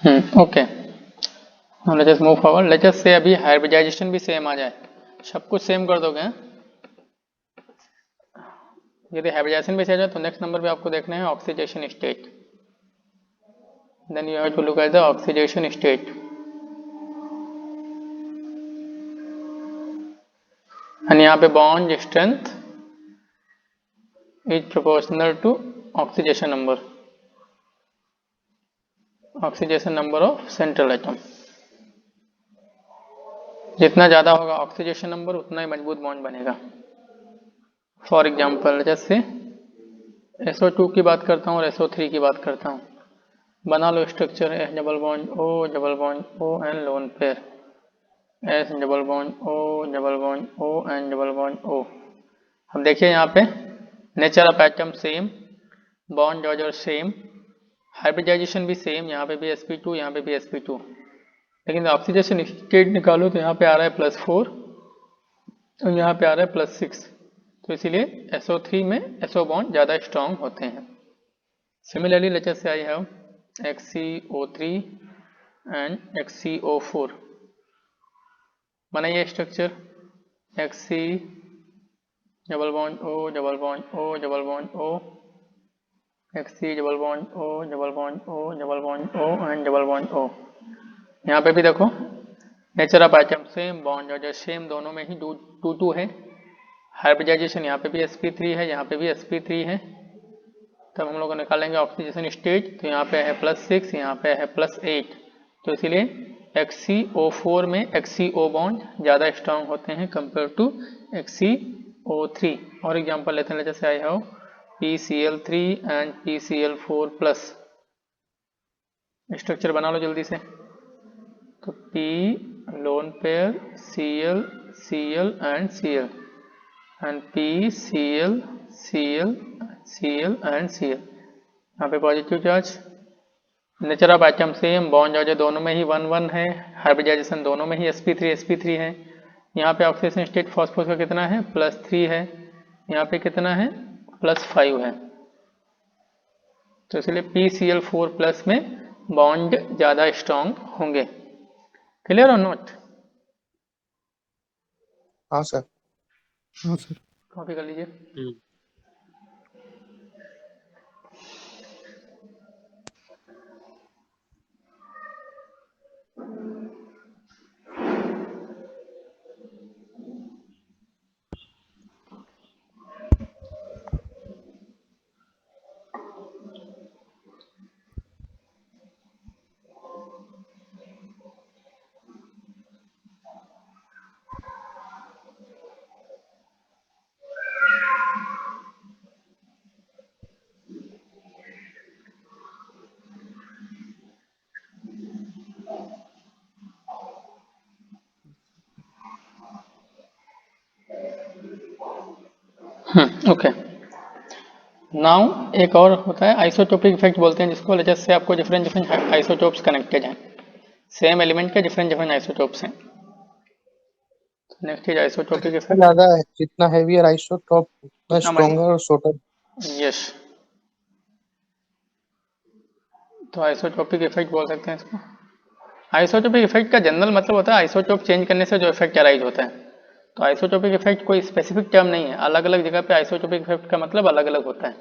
Okay, let us move forward. Let us से अभी hybridisation भी सेम आ जाए, सब कुछ सेम कर दोगे हैं? यदि हाइब्रिडाइजेशन भी सेम आ जाए तो नेक्स्ट नंबर पे आपको देखना है oxidation state. Then you have to look at the oxidation state. And यहाँ पे bond strength is proportional to oxidation number, oxidation number of central atom. जितना ज़्यादा होगा ऑक्सीडेशन नंबर उतना ही मजबूत बॉन्ड बनेगा। फॉर एग्जाम्पल जैसे SO2 की बात करता हूँ और SO3 की बात करता हूँ। बना लो structure H double bond O and lone pair, S double bond O and double bond O। अब देखिए यहाँ पे nature of atom same, bond order same, hybridisation भी सेम, यहाँ पे भी sp2 यहाँ पे भी sp2, लेकिन ऑक्सीडेशन स्टेट निकालो तो यहाँ पे आ रहा है +4 और यहाँ पे आ रहा है +6, तो इसीलिए SO3 में SO बॉन्ड ज़्यादा स्ट्रॉन्ग होते हैं। सिमिलरली लेट अस से I have XCO3 and XCO4। बनाइए structure XC double bond O double bond O double bond O, XC double bond O double bond O double bond O and double bond O। यहाँ पे भी देखो nature of atom same, bond order same, दोनों में ही 2 है। Hybridisation यहाँ पे भी sp3 है, यहाँ पे भी sp3 है। तब हम लोग निकालेंगे ऑक्सीडेशन स्टेट, तो यहाँ पे है +6, यहाँ पे है +8, तो इसीलिए XCO4 में XCO बॉन्ड ज़्यादा स्ट्रांग होते हैं कंपेयर टू XCO3। और एग्जांपल लेते हैं, जैसे I have PCl3 and PCl4+। Structure बना लो जल्दी से। तो P lone pair, Cl Cl and Cl and PCl Cl Cl and Cl। यहाँ पे positive charge, nature of atom same, bond charge दोनों में ही 1 है, हाइब्रिडाइजेशन दोनों में ही sp3 है। यहाँ पे ऑक्सीडेशन स्टेट फॉस्फोरस का कितना है +3 है, यहाँ पे कितना है +5 है, तो इसलिए PCl4+ में बॉन्ड ज़्यादा स्ट्रॉन्ग होंगे। क्लियर और नोट? हाँ सर। हाँ सर। कॉपी कर लीजिए। ओके, नाउ एक और होता है आइसोटोपिक इफेक्ट बोलते हैं जिसको, जैसे आपको डिफरेंट आइसोटोप्स कनेक्टेड हैं, सेम एलिमेंट के डिफरेंट आइसोटोप्स हैं। Next is isotopic effect. ज्यादा है, जितना हेवियर आइसोटोप उतना उतना स्ट्रॉन्गर और शॉर्टर। यस, तो आइसोटोपिक इफेक्ट बोल सकते हैं इसको। आइसोटोपिक इफेक्ट का जनरल मतलब होता है आइसोटोप चेंज करने से जो इफेक्ट अराइज होता है। तो आइसोटोपिक इफेक्ट कोई स्पेसिफिक टर्म नहीं है, अलग अलग जगह पे आइसोटोपिक इफेक्ट का मतलब अलग अलग होता है।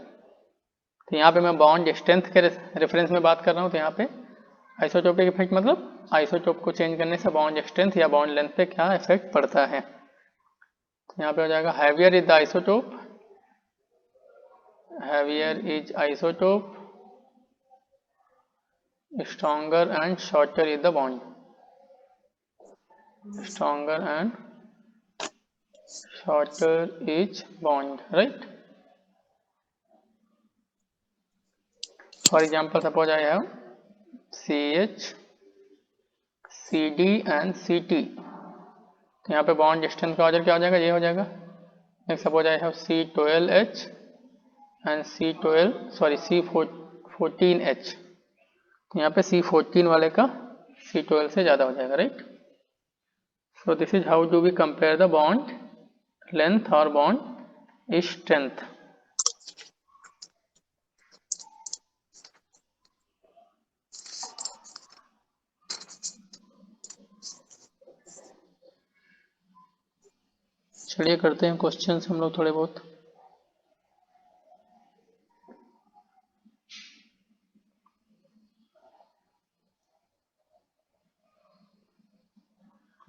तो यहाँ पे मैं बॉन्ड स्ट्रेंथ के रेफरेंस में बात कर रहा हूँ, तो यहाँ पे आइसोटोपिक इफेक्ट मतलब आइसोटोप को चेंज करने से बॉन्ड स्ट्रेंथ या बॉन्ड लेंथ पे क्या इफेक्ट पड़ता है। तो यहाँ पे हो जाएगा heavier is the isotope, heavier is isotope, stronger and shorter is the bond, stronger and shorter is bond, right? For example, suppose I have CH, CD and CT, तो यहाँ पे बॉन्ड डिस्टेंस का ऑर्डर क्या हो जाएगा, ये हो जाएगा। Next suppose I have C12H and C14H, तो यहाँ पे C14 वाले का C12 से ज़्यादा हो जाएगा, right? So this is how do we compare the bond length or bond strength. चलिए करते हैं क्वेश्चंस हम लोग थोड़े बहुत।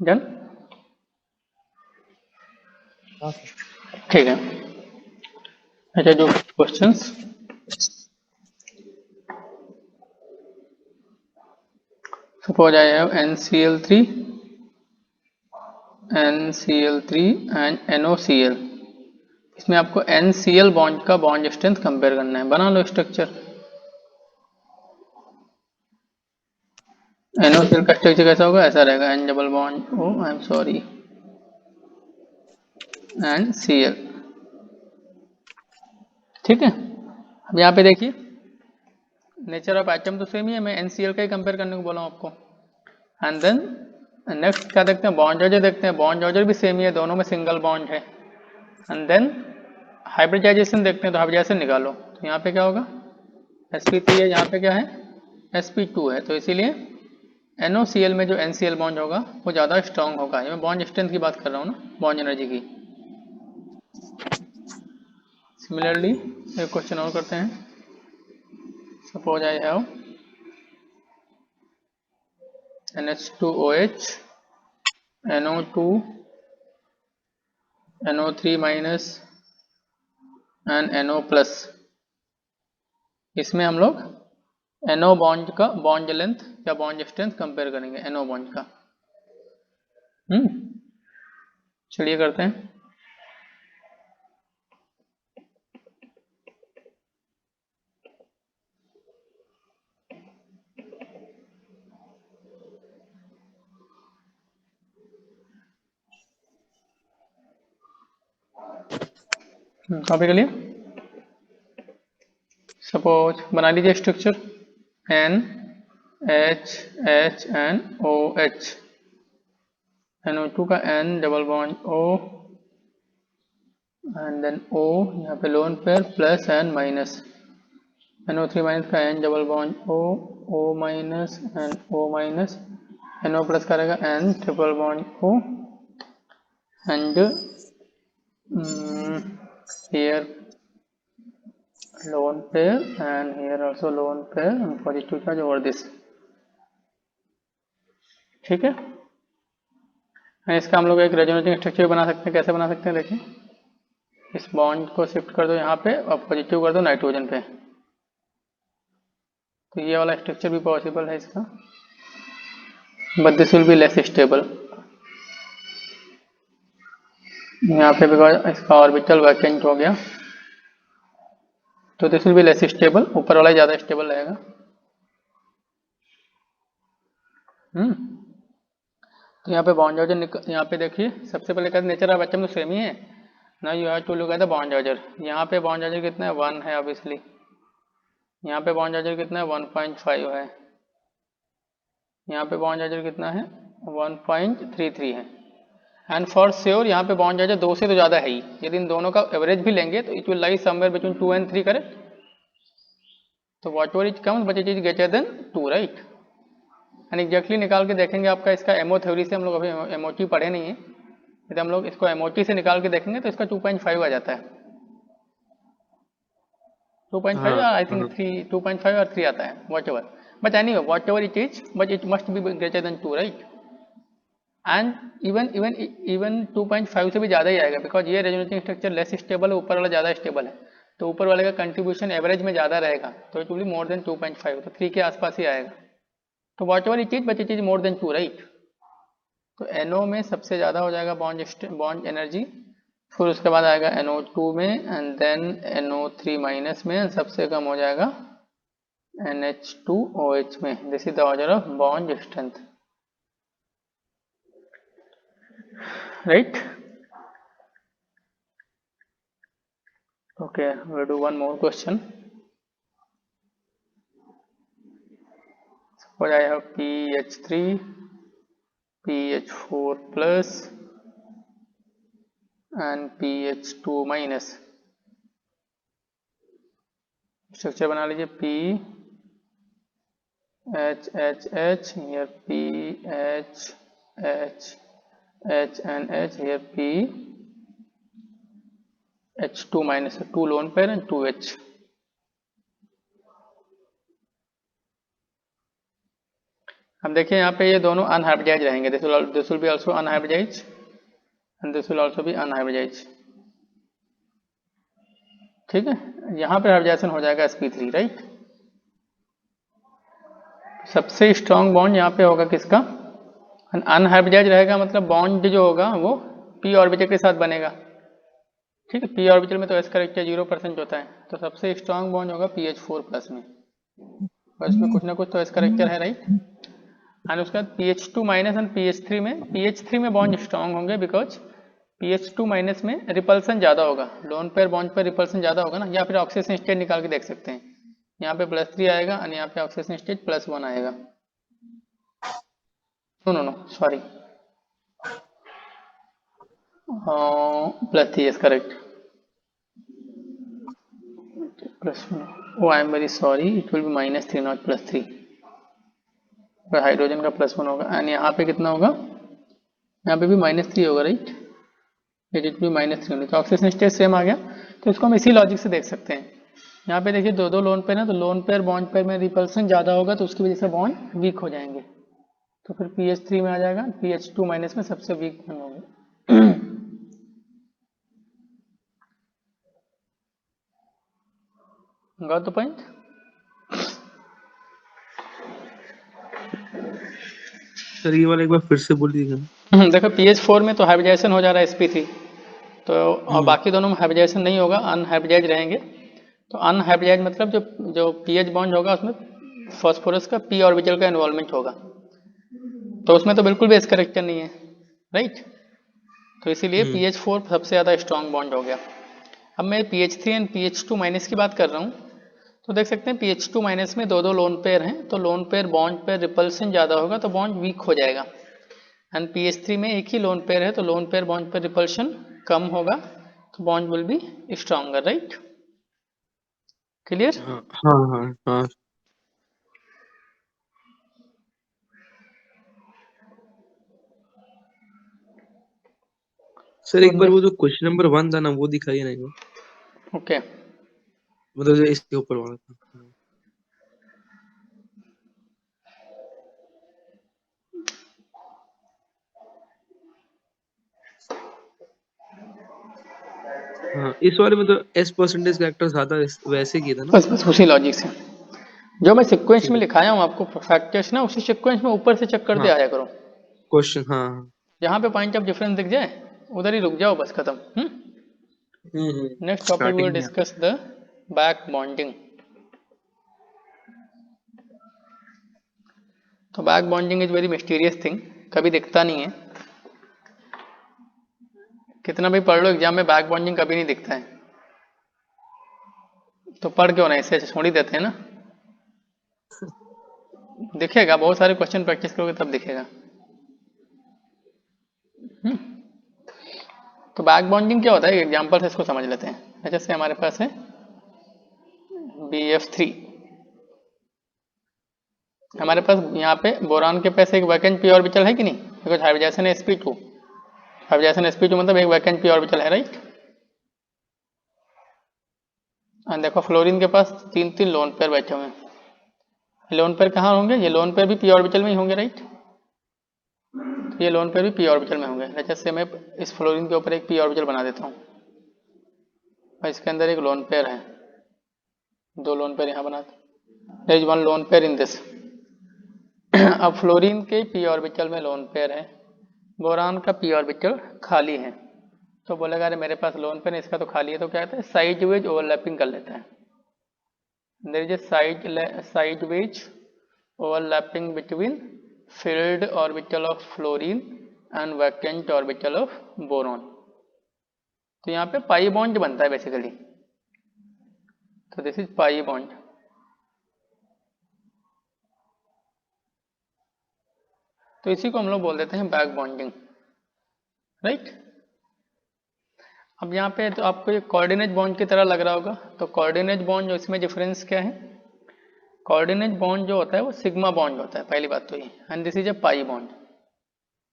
डन। हाँ सर। ठीक है, अच्छा जो questions, suppose I have NCl3 and NOCl। इसमें आपको NCl बॉन्ड का बॉन्ड स्ट्रेंथ कंपेयर करना है। बना लो स्ट्रक्चर। NOCl का स्ट्रक्चर कैसा होगा, ऐसा रहेगा, N double bond O, I am sorry, and Cl। ठीक है, अब यहाँ पे देखिए नेचर ऑफ एटम तो सेम ही है, मैं NCl का ही कंपेयर करने को बोला हूँ आपको। एंड देन नेक्स्ट क्या देखते हैं, बॉन्ड ऑर्डर देखते हैं। बॉन्ड ऑर्डर भी सेम ही है, दोनों में सिंगल बॉन्ड है। एंड देन हाइब्रिडाइजेशन देखते हैं, तो हाइब्रिडाइजेशन निकालो। तो यहाँ पे क्या होगा, sp3 है, यहाँ पे क्या है sp2 है, तो इसीलिए NOCl में जो NCl बॉन्ड होगा वो ज़्यादा स्ट्रांग होगा। ये मैं बॉन्ड स्ट्रेंथ की बात कर रहा हूँ ना, बॉन्ड एनर्जी की। सिमिलरली एक क्वेश्चन और करते हैं। Suppose I have NH2OH, NO2, NO3 minus and NO plus. इसमें हम लोग NO बॉन्ड का बॉन्ड लेंथ या बॉन्ड स्ट्रेंथ कंपेयर करेंगे NO बॉन्ड का। चलिए करते हैं। कॉपी कर लिया। सपोज बना लीजिए structure NH and OH। NO2 का N double bond O and then O, यहाँ पे lone pair plus and minus. NO3 minus का N double bond O minus and O minus. NO plus का रहेगा N triple bond O and here lone pair and here also lone pair and positive charge over this। ठीक है, इसका हम लोग एक resonating structure बना सकते हैं। कैसे बना सकते हैं, देखिए इस बॉन्ड को शिफ्ट कर दो यहाँ पे और पॉजिटिव कर दो नाइट्रोजन पे, तो ये वाला स्ट्रक्चर भी पॉसिबल है इसका, but this will be less stable. यहाँ पे बिकॉज इसका ऑर्बिटल वैकेंट हो गया, तो this will be less stable, ऊपर वाला ज़्यादा स्टेबल रहेगा। तो यहाँ पे बॉन्ड ऑर्डर यहाँ पे देखिए, सबसे पहले कहते नेचर ऑफ एटम तो सेम ही है ना, you have to look at the bond order. यहाँ पे बॉन्ड ऑर्डर कितना है, 1 है ऑब्वियसली। यहाँ पे बॉन्ड ऑर्डर कितना है, 1.5 है। यहाँ पे बॉन्ड ऑर्डर कितना है, 1.33 है। एंड फॉर श्योर यहाँ पे बॉन्ड ऑर्डर 2 से तो ज़्यादा है ही। यदि इन दोनों का एवरेज भी लेंगे तो it will lie somewhere between 2 and 3, correct. तो whatever it comes but it is greater than 2, right. And exactly निकाल के देखेंगे आपका इसका एमओ थ्योरी से, हम लोग अभी एमओटी पढ़े नहीं है, यदि हम लोग इसको एमओटी से निकाल के देखेंगे तो इसका 2.5 आ जाता है। 2.5 या आई थिंक 3, 2.5 और 3 आता है, what ever, but any way what ever it is, but it must be greater than 2, right. And even 2.5 से भी ज़्यादा ही आएगा, बिकॉज ये रेजोनेटिंग स्ट्रक्चर लेस स्टेबल है, ऊपर वाला ज़्यादा स्टेबल है, तो ऊपर वाले का कंट्रीब्यूशन एवरेज में ज़्यादा रहेगा, तो it will be more than 2.5, तो 3 के आसपास ही आएगा। तो whatever it is but it is more than 2, right. तो NO में सबसे ज़्यादा हो जाएगा बॉन्ड एनर्जी, फिर उसके बाद आएगा NO2 में एंड देन NO3 माइनस में, सबसे कम हो जाएगा NH2OH में। This is the order of bond strength, right. Okay, we'll do one more question. Suppose I have PH3, PH4 plus and PH2 minus। Structure बना लीजिए PHHH, here PHH, H and H, here P H2 minus 2 lone pair and 2H। अब देखिए यहाँ पे ये दोनों unhybridised रहेंगे, this will be also unhybridised and this will also be unhybridised. ठीक है, यहाँ पे हाइब्रिडाइजेशन हो जाएगा sp3, राइट। सबसे स्ट्रॉन्ग बॉन्ड यहाँ पे होगा किसका, अनहाइब्रिडाइज रहेगा, मतलब बॉन्ड जो होगा वो p ऑर्बिटल के साथ बनेगा। ठीक है, p ऑर्बिटल में तो s करेक्टर 0% होता है, तो सबसे स्ट्रॉन्ग बॉन्ड होगा pH4 प्लस में, और इसमें कुछ ना कुछ तो s करेक्टर है, राइट। एंड उसके बाद pH2 माइनस एंड pH3 में बॉन्ड स्ट्रॉन्ग होंगे, बिकॉज pH2 माइनस में रिपल्सन ज़्यादा होगा, लोन पेयर बॉन्ड पर रिपल्सन ज़्यादा होगा ना। या फिर ऑक्सीजन स्टेट निकाल के देख सकते हैं, यहाँ पे +3 आएगा और यहाँ पे ऑक्सीजन स्टेट +1 आएगा। No sorry, +3 is correct, +1। Oh I am very sorry, it will be -3 not +3, hydrogen का +1 होगा। एंड यहाँ पे कितना होगा, यहाँ पे भी -3 होगा, राइट। इट भी -3 होने, तो ऑक्सीजन स्टेट सेम आ गया। तो इसको हम इसी लॉजिक से देख सकते हैं। यहाँ पे देखिए दो लोन पेयर है, तो लोन पेयर बॉन्ड पेयर में रिपल्सन ज़्यादा होगा, तो उसकी वजह से बॉन्ड वीक हो जाएंगे, तो फिर pH3 में आ जाएगा, pH2 माइनस में सबसे वीक बॉन्ड होगा। Got the point. सर ये वाला एक बार फिर से बोल दीजिएगा। देखो pH4 में तो हाइब्रिडाइजेशन हो जा रहा है sp3, तो और बाकी दोनों में हाइब्रिडाइजेशन नहीं होगा, अनहाइब्रिडाइज रहेंगे। तो अनहाइब्रिडाइज मतलब जो pH बॉन्ड होगा उसमें फास्फोरस का p ऑर्बिटल का इन्वॉल्वमेंट होगा, तो उसमें तो बिल्कुल भी एस करेक्टर नहीं है, राइट। तो इसीलिए pH4 सबसे ज़्यादा स्ट्रॉन्ग बॉन्ड हो गया। अब मैं pH3 एंड pH2 माइनस की बात कर रहा हूँ, तो देख सकते हैं pH2 माइनस में दो लोन पेयर हैं, तो लोन पेयर बॉन्ड पर रिपल्सन ज़्यादा होगा, तो बॉन्ड वीक हो जाएगा। एंड pH3 में एक ही लोन पेयर है, तो लोन पेयर बॉन्ड पर रिपल्शन कम होगा, तो bond will be stronger, right. Clear. हाँ हाँ हाँ हाँ। सर एक बार वो जो क्वेश्चन नंबर 1 था ना, वो दिखाइए ना एक बार। ओके, मतलब जो इसके ऊपर वाला था। हाँ, इस वाले में तो S परसेंटेज कैरेक्टर ज्यादा वैसे किया था ना। बस उसी लॉजिक से जो मैं सीक्वेंस में लिखाया हूँ आपको फैक्टर्स ना, उसी सीक्वेंस में ऊपर से चेक करते हाँ, आया करो। क्वेश्चन हाँ। जहाँ पे पॉइंट ऑफ डिफरेंस दिख जाए उधर ही रुक जाओ, बस खत्म। Next topic we will discuss the back bonding. तो back bonding is very mysterious thing, कभी दिखता नहीं है, कितना भी पढ़ लो एग्जाम में बैक बॉन्डिंग कभी नहीं दिखता है, तो पढ़ क्यों ना, ऐसे छोड़ ही देते हैं ना। दिखेगा, बहुत सारे क्वेश्चन प्रैक्टिस करोगे तब दिखेगा। तो बैक बॉन्डिंग क्या होता है, एग्जाम्पल से इसको समझ लेते हैं। जैसे हमारे पास है BF3, हमारे पास यहाँ पे बोरान के पास एक वैकेंट p ऑर्बिटल है कि नहीं, बिकॉज हाइब्रिडाइजेशन है sp2, हाइब्रिडाइजेशन sp2 मतलब एक वैकेंट p ऑर्बिटल है, राइट। और देखो फ्लोरीन के पास तीन लोन पेयर बैठे हुए हैं। लोन पेयर कहाँ होंगे, ये लोन पेयर भी p ऑर्बिटल में ही होंगे, राइट। तो ये लोन पेयर भी p ऑर्बिटल में होंगे। जैसे मैं इस फ्लोरीन के ऊपर एक p ऑर्बिटल बना देता हूँ, और इसके अंदर एक लोन पेयर है, दो लोन पेयर यहाँ बनाते, there is one lone pair in this. अब फ्लोरीन के p ऑर्बिटल में लोन पेयर है, बोरान का p ऑर्बिटल खाली है, तो बोलेगा अरे मेरे पास लोन पेयर है, इसका तो खाली है, तो क्या कहते हैं साइड वेज ओवरलैपिंग कर लेते हैं। There is a sideways overlapping between filled orbital of fluorine and vacant orbital of boron। तो यहाँ पे पाई बॉन्ड बनता है बेसिकली, तो दिस इज पाई बॉन्ड। तो इसी को हम लोग बोल देते हैं बैक बॉन्डिंग, राइट। अब यहाँ पे तो आपको ये कोऑर्डिनेट बॉन्ड की तरह लग रहा होगा, तो कोऑर्डिनेट बॉन्ड जो इसमें डिफरेंस क्या है, कोऑर्डिनेट बॉन्ड जो होता है वो सिग्मा बॉन्ड होता है, पहली बात तो ये, and this is a pi bond.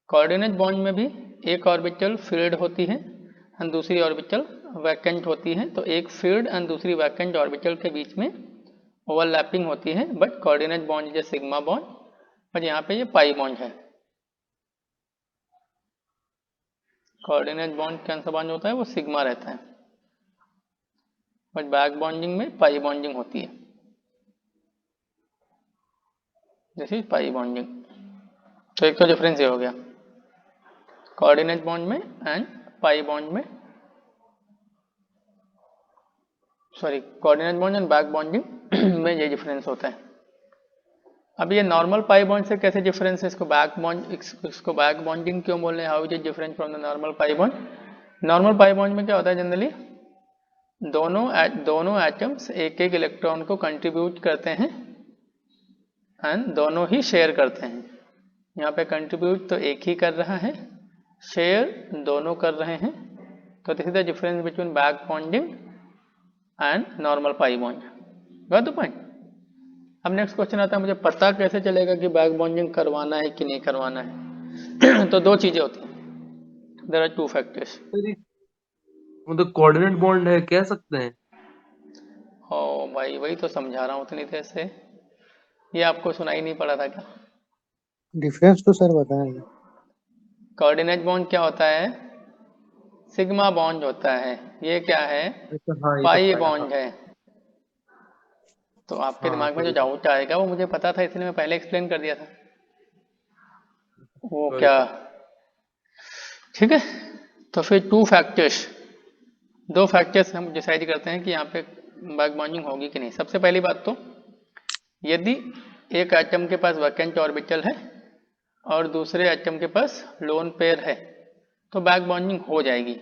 Coordinate bond में भी एक ऑर्बिटल फिल्ड होती है एंड दूसरी ऑर्बिटल वैकेंट होती है तो एक फील्ड एंड दूसरी वैकेंट ऑर्बिटल के बीच में ओवरलैपिंग होती है, but coordinate bond is sigma bond, और यहाँ पे ये पाई बॉन्ड है। कोऑर्डिनेट बॉन्ड कौन सा बॉन्ड होता है, वो सिग्मा रहता है, बट बैक बॉन्डिंग में पाई बॉन्डिंग होती है। This is pi bonding. तो एक तो डिफरेंस ये हो गया कोऑर्डिनेट बॉन्ड में एंड पाई बॉन्ड में, sorry coordinate bond and back bonding में ये डिफरेंस होता है। अब ये नॉर्मल पाई बॉन्ड से कैसे डिफरेंस है, इसको बैक बॉन्डिंग क्यों बोल रहे हैं, how is it different from the normal pi bond. Normal pi bond में क्या होता है, जनरली दोनों एटम्स एक एक इलेक्ट्रॉन को कंट्रीब्यूट करते हैं एंड दोनों ही शेयर करते हैं। यहाँ पे कंट्रीब्यूट तो एक ही कर रहा है, शेयर दोनों कर रहे हैं। तो this is the difference between back bonding and normal pi bond. Got the point. अब नेक्स्ट क्वेश्चन आता है, मुझे पता कैसे चलेगा कि बैक बॉन्डिंग करवाना है कि नहीं करवाना है। तो दो चीजें होती हैं, देयर आर टू फैक्टर्स। मतलब कोऑर्डिनेट बॉन्ड है कह सकते हैं। ओ भाई वही तो समझा रहा हूँ उतनी देर से, ये आपको सुनाई नहीं पड़ा था क्या। डिफरेंस तो सर बताएं। कोऑर्डिनेट बॉन्ड क्या होता है, सिग्मा बॉन्ड होता है। ये क्या है, अच्छा हाँ ये तो पाई पाया, हाँ बॉन्ड है। तो आपके हाँ दिमाग में जो सॉरी डाउट आएगा वो मुझे पता था, इसलिए मैं पहले एक्सप्लेन कर दिया था। वो सॉरी क्या, सर। ठीक है। तो फिर दो फैक्टर्स हम डिसाइड करते हैं कि यहाँ पे बैक बॉन्डिंग होगी कि नहीं। सबसे पहली बात तो, यदि एक एटम के पास वैकेंट ऑर्बिटल है और दूसरे एटम के पास लोन पेयर है तो बैक बॉन्डिंग हो जाएगी,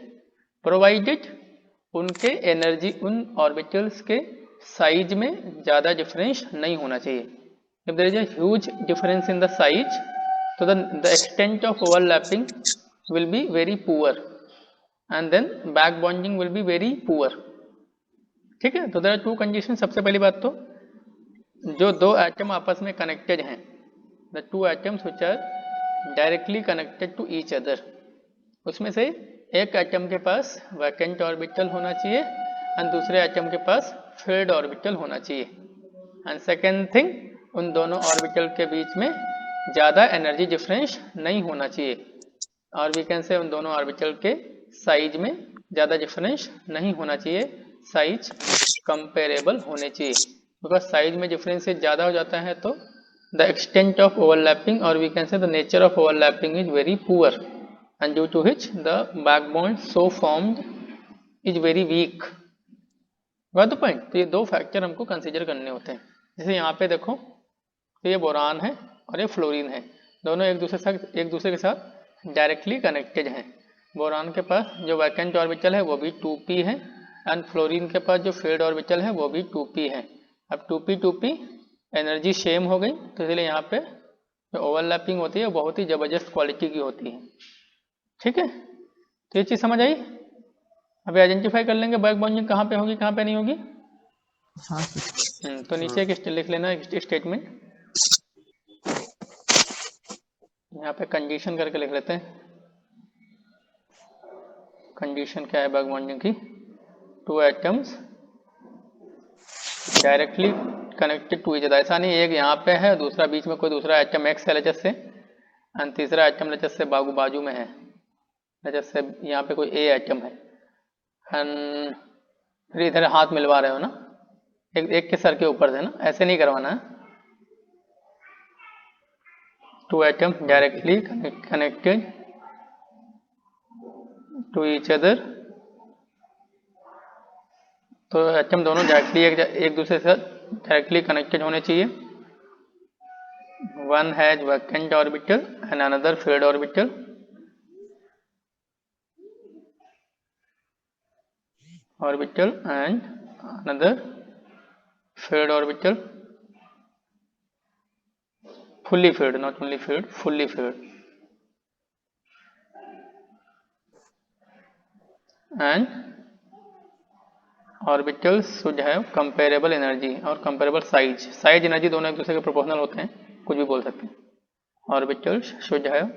प्रोवाइडेड उनके एनर्जी, उन ऑर्बिटल्स के साइज में ज़्यादा डिफरेंस नहीं होना चाहिए। If there is a huge difference in the size तो the extent of overlapping will be very poor and then back bonding will be very poor। ठीक है, तो देयर आर टू कंडीशन। सबसे पहली बात तो, जो दो एटम आपस में कनेक्टेड हैं, the two atoms which are directly connected to each other, उसमें से एक एटम के पास वैकेंट ऑर्बिटल होना चाहिए एंड दूसरे एटम के पास फील्ड ऑर्बिटल होना चाहिए। एंड सेकेंड थिंग, उन दोनों ऑर्बिटल के बीच में ज़्यादा एनर्जी डिफरेंस नहीं होना चाहिए, और वी कैन से उन दोनों ऑर्बिटल के साइज में ज़्यादा डिफरेंस नहीं होना चाहिए, साइज कंपेरेबल होने चाहिए। बिकॉज साइज में डिफरेंस ज़्यादा हो जाता है तो द एक्सटेंट ऑफ ओवरलैपिंग और we can say the nature of overlapping is very poor and due to which the back bond so formed is very weak. Got the point. तो ये दो फैक्टर हमको कंसीडर करने होते हैं। जैसे यहाँ पे देखो, तो ये बोरान है और ये फ्लोरीन है, दोनों एक दूसरे के साथ डायरेक्टली कनेक्टेड हैं। बोरान के पास जो वैकेंट ऑर्बिटल है वो भी 2p है एंड फ्लोरीन के पास जो फील्ड ऑर्बिटल है वो भी 2p है। अब 2p एनर्जी सेम हो गई, तो इसलिए यहाँ पे जो ओवरलैपिंग होती है वो बहुत ही ज़बरदस्त क्वालिटी की होती है। ठीक है, तो ये चीज़ समझ आई। अभी आइडेंटिफाई कर लेंगे बैक बॉन्डिंग कहाँ पे होगी कहाँ पे नहीं होगी। तो नीचे एक लिख लेना एक स्टेटमेंट, यहाँ पे कंडीशन करके लिख लेते हैं। कंडीशन क्या है बैक बॉन्डिंग की, two atoms directly connected to each other. ऐसा नहीं एक यहाँ पे है दूसरा बीच में कोई दूसरा एटम एक्स है लेजस से एंड तीसरा एटम लेजस से बाजू में है, लेजस से यहाँ पे कोई ए एटम है एंड फिर इधर हाथ मिलवा रहे हो ना एक के सर के ऊपर से ना, ऐसे नहीं करवाना है। Two atom directly connected to each other, तो एटम दोनों डायरेक्टली एक दूसरे से डायरेक्टली कनेक्टेड होने चाहिए। One has vacant orbital and another filled orbital. And another filled orbital, fully filled, not only filled, fully filled. And orbitals should have comparable energy और comparable size energy दोनों एक दूसरे के प्रोपोर्शनल होते हैं, कुछ भी बोल सकते हैं। Orbitals should have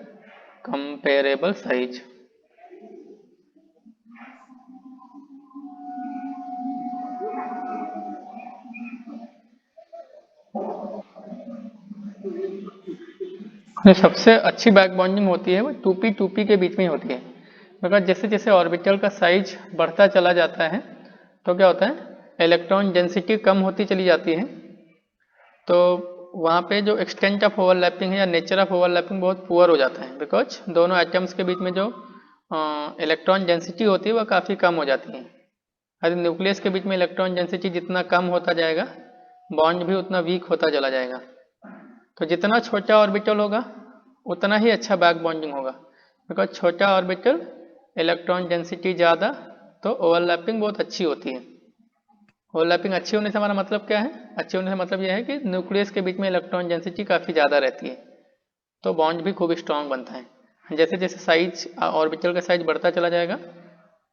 comparable size। जो सबसे अच्छी बैक बॉन्डिंग होती है वो 2p के बीच में ही होती है, मगर जैसे जैसे ऑर्बिटल का साइज बढ़ता चला जाता है तो क्या होता है, इलेक्ट्रॉन डेंसिटी कम होती चली जाती है, तो वहाँ पे जो एक्सटेंट ऑफ ओवरलैपिंग है या नेचर ऑफ ओवरलैपिंग बहुत पुअर हो जाता है, बिकॉज दोनों एटम्स के बीच में जो इलेक्ट्रॉन डेंसिटी होती है वह काफ़ी कम हो जाती है। यदि न्यूक्लियस के बीच में इलेक्ट्रॉन डेंसिटी जितना कम होता जाएगा बॉन्ड भी उतना वीक होता चला जाएगा। तो जितना छोटा ऑर्बिटल होगा उतना ही अच्छा बैक बॉन्डिंग होगा, बिकॉज छोटा ऑर्बिटल इलेक्ट्रॉन डेंसिटी ज़्यादा तो ओवरलैपिंग बहुत अच्छी होती है। ओवरलैपिंग अच्छी होने से हमारा मतलब क्या है, अच्छे होने से मतलब यह है कि न्यूक्लियस के बीच में इलेक्ट्रॉन डेंसिटी काफ़ी ज़्यादा रहती है, तो बॉन्ड भी खूब स्ट्रांग बनता है। जैसे जैसे साइज ऑर्बिटल का साइज बढ़ता चला जाएगा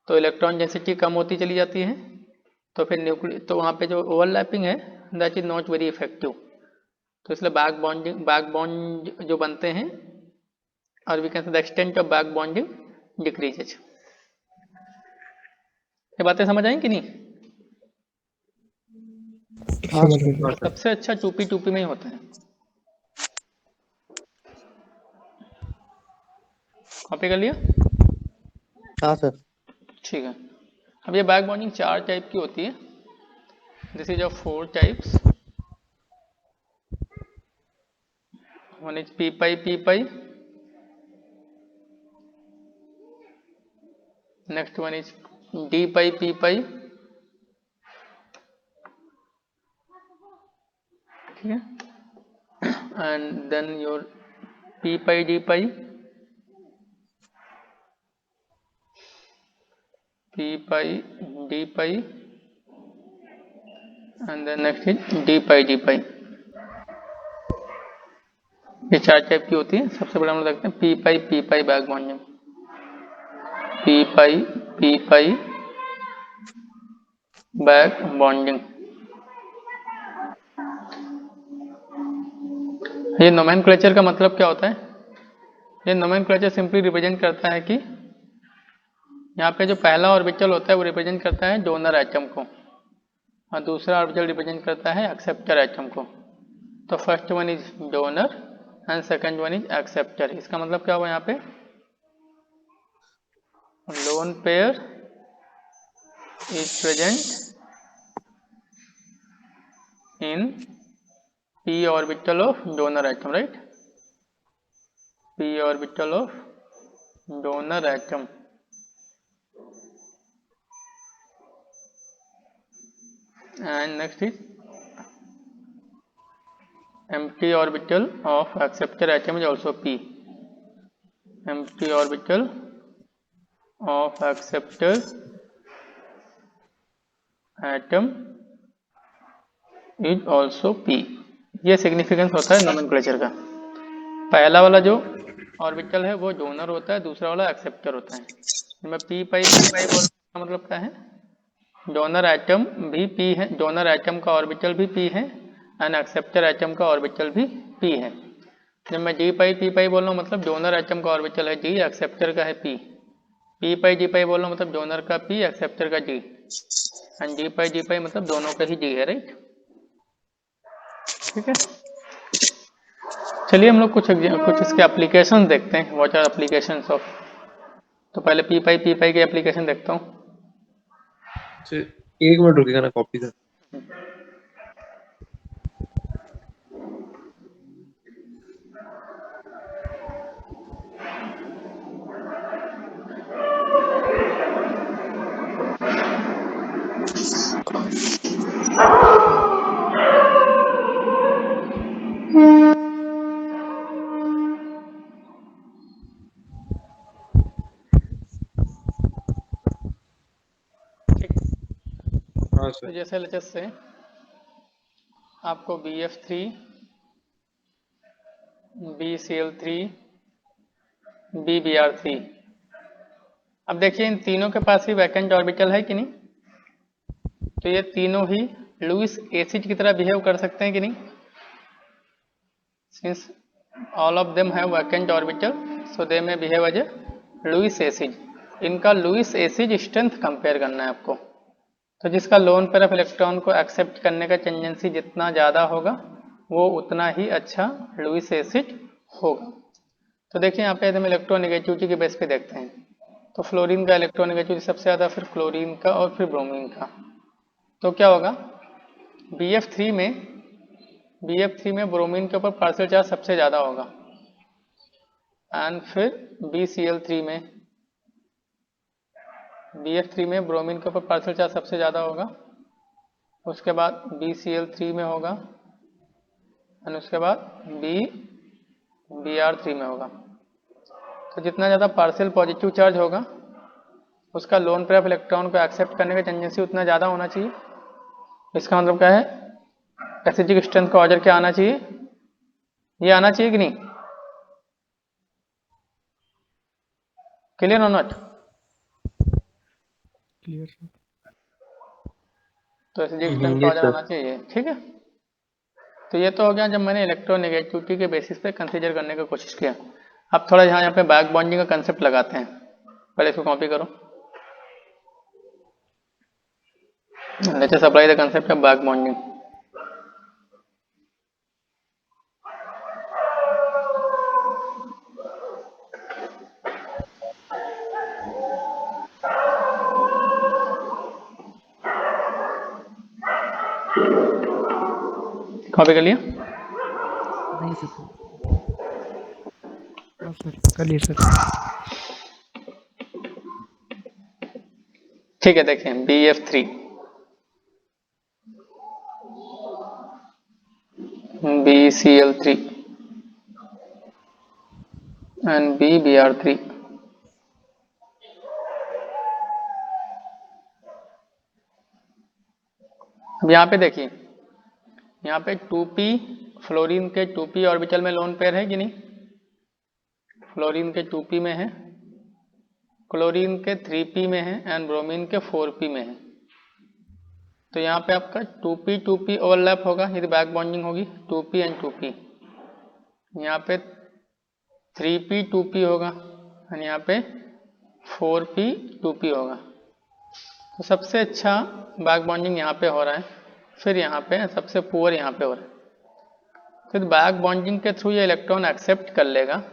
तो इलेक्ट्रॉन डेंसिटी कम होती चली जाती है, तो फिर न्यूक्लियस तो वहाँ पे जो ओवरलैपिंग है that is not very effective, तो इसलिए बैक बॉन्ड जो बनते हैं और we can say the extent of back bonding decreases. ये बातें समझ आई कि नहीं? हाँ समझ सर। गया। और सबसे अच्छा 2p में ही होता है। कॉपी कर लिया? हाँ सर। ठीक है। अब ये बैक बॉन्डिंग 4 टाइप की होती है। This is of 4 types. One is p pi, next one is d pi p, ठीक है, and then your p pi d pi, p pi d pi, and then next is d pi d pi। ये 4 type की होती है। सबसे बड़ा हम लोग देखते हैं p pi back bonding, p pi back bonding. ये नोमेनक्लेचर का मतलब क्या होता है? ये नोमेनक्लेचर सिंपली रिप्रेजेंट करता है कि यहाँ पे जो पहला ऑर्बिटल होता है वो रिप्रेजेंट करता है डोनर एटम को और दूसरा ऑर्बिटल रिप्रेजेंट करता है एक्सेप्टर एटम को। तो first one is donor and second one is acceptor. इसका मतलब क्या हुआ, यहाँ पे lone pair is present in p orbital of donor atom, right? p orbital of donor atom and next is empty orbital of acceptor atom is also p. Empty orbital of acceptor atom is also p। ये significance होता है nomenclature का। पहला वाला जो orbital है वो donor होता है, दूसरा वाला एक्सेप्टर होता है। मैं p pi बोलने का मतलब क्या है, डोनर एटम भी p है, डोनर एटम का ऑर्बिटल भी p है एंड एक्सेप्टर एटम का ऑर्बिटल भी p है। जब मैं d pi p pi बोल रहा हूँ मतलब डोनर एटम का ऑर्बिटल है d, एक्सेप्टर का है p। p pi d pi बोल रहा हूँ मतलब डोनर का p, एक्सेप्टर का d, एंड d pi मतलब दोनों का ही d है, राइट? ठीक है, चलिए हम लोग कुछ इसके एप्लीकेशन देखते हैं। व्हाट आर एप्लीकेशंस ऑफ, तो पहले p pi के एप्लीकेशन देखता हूँ। एक मिनट रुकिएगा ना, कॉपी कर। हाँ तो सर। जैसे LHS से आपको BF3, BCl3, BBr3, अब देखिए इन तीनों के पास ही वैकेंट ऑर्बिटल है कि नहीं, तो ये तीनों ही लुईस एसिड की तरह बिहेव कर सकते हैं कि नहीं। Since all of them have vacant orbital so they may behave as a Lewis acid. इनका लुईस एसिड स्ट्रेंथ कंपेयर करना है आपको, तो जिसका लोन पेयर ऑफ इलेक्ट्रॉन को एक्सेप्ट करने का टेंडेंसी जितना ज़्यादा होगा वो उतना ही अच्छा लुईस एसिड होगा। तो देखिए यहाँ पे हम इलेक्ट्रोनेगेटिविटी के बेस पे देखते हैं। तो फ्लोरीन का इलेक्ट्रोनेगेटिविटी सबसे ज़्यादा, फिर क्लोरीन का और फिर ब्रोमीन का। तो क्या होगा, BF3 में ब्रोमीन के ऊपर पार्शियल चार्ज सबसे ज़्यादा होगा, एंड फिर BCl3 में, BF3 में ब्रोमीन के ऊपर पार्शियल चार्ज सबसे ज़्यादा होगा, उसके बाद BCl3 में होगा, एंड उसके बाद Br3 में होगा। तो जितना ज़्यादा पार्शियल पॉजिटिव चार्ज होगा उसका लोन पेयर ऑफ इलेक्ट्रॉन को एक्सेप्ट करने का टेंडेंसी उतना ज़्यादा होना चाहिए। इसका मतलब क्या है, एसिडिक स्ट्रेंथ का ऑर्डर क्या आना चाहिए, ये आना चाहिए कि नहीं? क्लियर और नॉट? क्लियर। तो एसिडिक स्ट्रेंथ का यस ऑर्डर सर। आना चाहिए, ठीक है। तो ये तो हो गया जब मैंने इलेक्ट्रोनेगेटिविटी के बेसिस पे कंसीडर करने की कोशिश किया। अब थोड़ा यहाँ पे बैक बॉन्डिंग का कंसेप्ट लगाते हैं। पहले इसको कॉपी करो। Let's just apply the concept of back bonding. Copy कर लिया? नहीं सर। हाँ सर, कर लिए सर। ठीक है, देखें BF3, BCl3 एंड BBr3। अब यहाँ पे देखिए, यहाँ पे 2p, फ्लोरीन के 2p ऑर्बिटल में लोन पेयर है कि नहीं? फ्लोरीन के 2p में है, क्लोरीन के 3p में है, एंड ब्रोमीन के 4p में है। तो यहाँ पे आपका 2p ओवरलैप होगा, यदि बैक बॉन्डिंग होगी 2p एंड 2p। यहाँ पे 3p 2p होगा, एंड यहाँ पे 4p 2p होगा। तो सबसे अच्छा बैक बॉन्डिंग यहाँ पे हो रहा है, फिर यहाँ पे सबसे पुअर यहाँ पे हो रहा है। फिर बैक बॉन्डिंग के थ्रू ये इलेक्ट्रॉन एक्सेप्ट कर लेगा,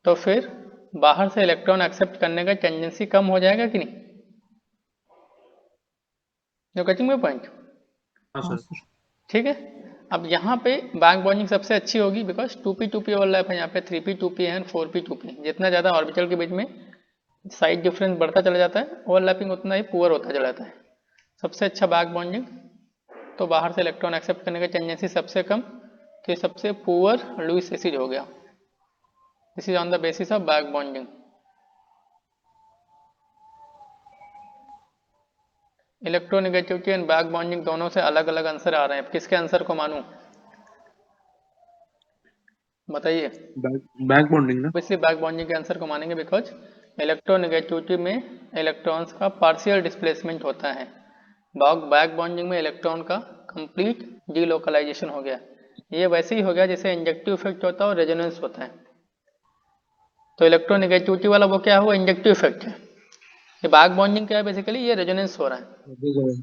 तो फिर बाहर से इलेक्ट्रॉन एक्सेप्ट करने का टेंडेंसी कम हो जाएगा कि नहीं? जो कटिंग में पॉइंट, हाँ हाँ सर। सर। ठीक है। अब यहाँ पे बैक बॉन्डिंग सबसे अच्छी होगी बिकॉज 2p ओवरलैप है, यहाँ पे 3p 2p है एंड 4p 2p। जितना ज़्यादा ऑर्बिटल के बीच में साइज डिफरेंस बढ़ता चला जाता है, ओवरलैपिंग उतना ही पुअर होता चला जाता है। सबसे अच्छा बैक बॉन्डिंग, तो बाहर से इलेक्ट्रॉन एक्सेप्ट करने की टेंडेंसी सबसे कम, तो ये सबसे पुअर लुईस एसिड हो गया। This is on the basis of back bonding. Electronegativity and back bonding दोनों से अलग अलग आंसर आ रहे हैं, किसके आंसर को मानूं बताइए? बैक बॉन्डिंग ना। ऑब्वियसली बैक बॉन्डिंग के आंसर को मानेंगे बिकॉज इलेक्ट्रोनेगेटिविटी में इलेक्ट्रॉन्स का पार्शियल डिस्प्लेसमेंट होता है, बैक बॉन्डिंग में इलेक्ट्रॉन का कंप्लीट डीलोकलाइजेशन हो गया। ये वैसे ही हो गया जैसे इंजेक्टिव इफेक्ट होता है और रेजोनेंस होता है। तो इलेक्ट्रोनेगेटिविटी वाला वो क्या हुआ, इंजेक्टिव इफेक्ट है। ये बैक बॉन्डिंग क्या है, बेसिकली ये रेजोनेंस हो रहा है।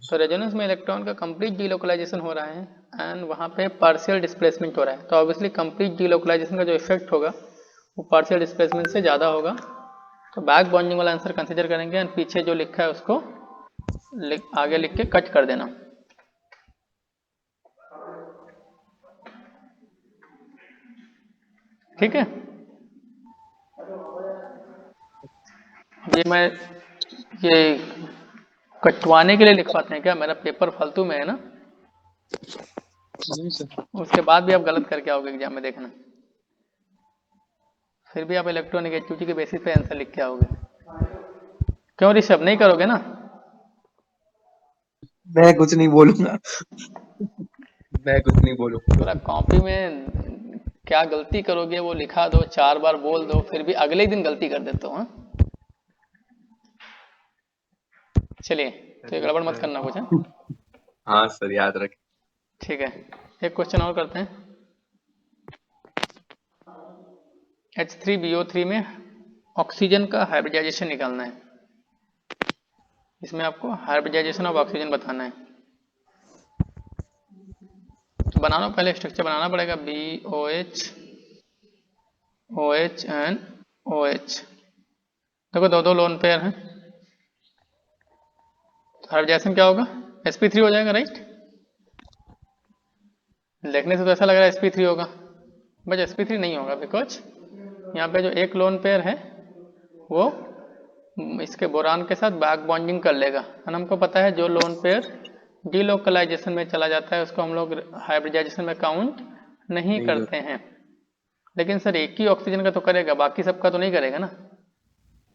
तो रेजोनेंस में इलेक्ट्रॉन का कंप्लीट डीलोकलाइजेशन हो रहा है एंड वहाँ पे पार्शियल डिस्प्लेसमेंट हो रहा है। तो ऑब्वियसली कंप्लीट डीलोकलाइजेशन का जो इफेक्ट होगा वो पार्शियल डिस्प्लेसमेंट से ज़्यादा होगा। तो बैक बॉन्डिंग वाला आंसर कंसिडर करेंगे एंड पीछे जो लिखा है उसको आगे लिख के कट कर देना। ठीक है, ये मैं ये कटवाने के लिए लिखवाते हैं क्या, मेरा पेपर फालतू में है ना, नहीं सर। उसके बाद भी आप गलत करके आओगे एग्जाम में, देखना। फिर भी आप इलेक्ट्रोनेगेटिविटी के बेसिस पे आंसर लिख के आओगे। क्यों ऋषभ, नहीं करोगे ना? मैं कुछ नहीं बोलूंगा। मैं कुछ नहीं बोलूंगा। पूरा कॉपी में क्या गलती करोगे वो लिखा दो, 4 बार बोल दो, फिर भी अगले ही दिन गलती कर देते हो। हाँ चलिए, तो ये गड़बड़ मत करना कुछ। हाँ हाँ सर, याद रखें। ठीक है, एक क्वेश्चन और करते हैं। H3BO3 में ऑक्सीजन का हाइब्रिडाइजेशन निकालना है। इसमें आपको हाइब्रिडाइजेशन ऑफ ऑक्सीजन बताना है। तो बनाना, पहले स्ट्रक्चर बनाना पड़ेगा। BOH OH and OH। देखो दो दो लोन पेयर हैं, हाइब्रिडाइजेशन क्या होगा, sp3 हो जाएगा राइट। देखने से तो ऐसा लग रहा है sp3 होगा, बट sp3 नहीं होगा, बिकॉज यहाँ पे जो एक लोन पेयर है वो इसके बोरान के साथ बैक बॉन्डिंग कर लेगा, और हमको पता है जो लोन पेयर डीलोकलाइजेशन में चला जाता है उसको हम लोग हाइब्रिडाइजेशन में काउंट नहीं नहीं करते हैं। लेकिन सर एक ही ऑक्सीजन का तो करेगा, बाकी सबका तो नहीं करेगा ना।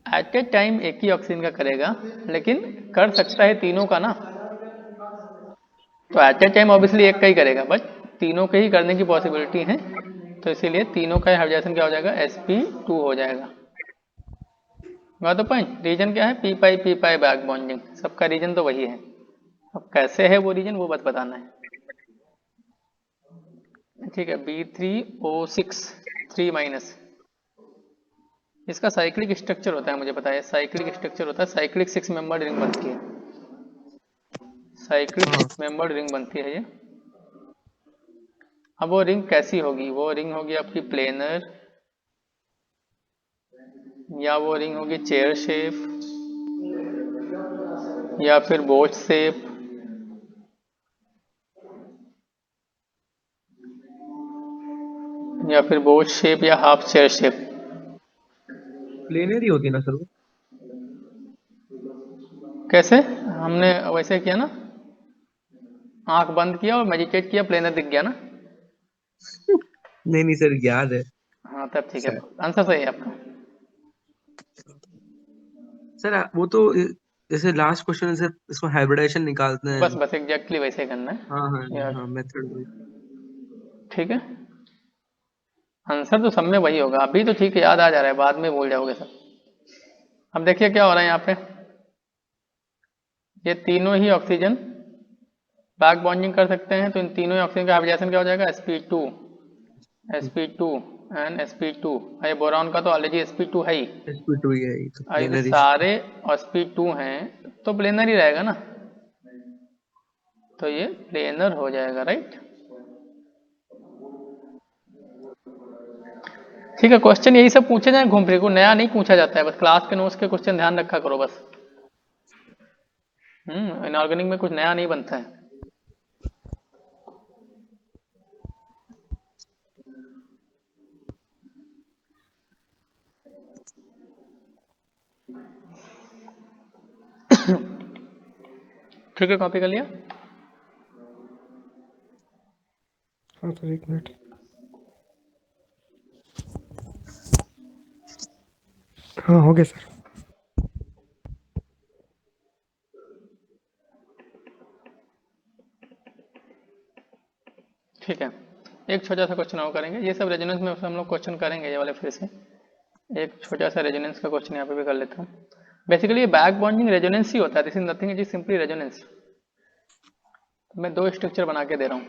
एट ए टाइम एक ही ऑक्सीजन का करेगा, लेकिन कर सकता है तीनों का ना। तो एट ए टाइम ऑब्वियसली एक का ही करेगा, बट तीनों के ही करने की पॉसिबिलिटी है, तो इसीलिए तीनों का हाइब्रिडाइजेशन क्या हो जाएगा, sp2 हो जाएगा। बात तो पॉइंट, रीजन क्या है, पी पाई बैक बॉन्डिंग, सबका रीजन तो वही है। अब कैसे है वो रीजन वो बस बताना है। ठीक है, B3O6 3 माइनस, इसका साइक्लिक स्ट्रक्चर होता है, मुझे पता है साइक्लिक स्ट्रक्चर होता है, साइक्लिक 6 मेंबर्ड रिंग बनती है, साइक्लिक हाँ 6 मेंबर्ड रिंग बनती है ये। अब वो रिंग कैसी होगी, वो रिंग होगी आपकी प्लेनर, या वो रिंग होगी चेयर शेप, या फिर बोट शेप, या फिर बोट शेप या हाफ चेयर शेप। प्लेनर ही होती है ना सर वो। कैसे, हमने वैसे किया ना, आंख बंद किया और मेडिटेट किया, प्लेनर दिख गया ना। नहीं नहीं सर याद है। हाँ तब ठीक है, शायद। आंसर सही है आपका। सर वो तो जैसे लास्ट क्वेश्चन से इसमें हाइब्रिडाइजेशन निकालते हैं। बस बस एग्जैक्टली वैसे ही करना हाँ हाँ है यार। हाँ मेथड वही। ठीक है, आंसर तो सब में वही होगा, अभी तो ठीक है याद आ जा रहा है, बाद में भूल जाओगे सब। अब देखिए क्या हो रहा है यहाँ पे, ये तीनों ही ऑक्सीजन बैक बॉन्डिंग कर सकते हैं, तो इन तीनों ही ऑक्सीजन का हाइब्रिडाइजेशन क्या हो जाएगा, sp2 sp2 एंड sp2। ये बोरॉन का तो ऑलरेडी sp2 है ही, sp2 ही है ये तो और ये प्लेनर ही। सारे sp2 हैं तो प्लेनर ही रहेगा ना, तो ये प्लेनर हो जाएगा राइट। ठीक है, क्वेश्चन यही सब पूछे जाए घूम फिर को, नया नहीं पूछा जाता है, बस क्लास के नोट्स के क्वेश्चन ध्यान रखा करो बस। इनऑर्गेनिक में कुछ नया नहीं बनता है। ठीक है, कॉपी कर लिया। हाँ सर, एक मिनट। हाँ हो गया सर। ठीक है, एक छोटा सा क्वेश्चन और करेंगे, ये सब रेजोनेंस में हम लोग क्वेश्चन करेंगे ये वाले फिर से। एक छोटा सा रेजोनेंस का क्वेश्चन यहाँ पे भी कर लेता हूँ। बेसिकली ये बैक बॉन्डिंग रेजोनेंस ही होता है, this is nothing, it is simply resonance. मैं दो स्ट्रक्चर बना के दे रहा हूँ।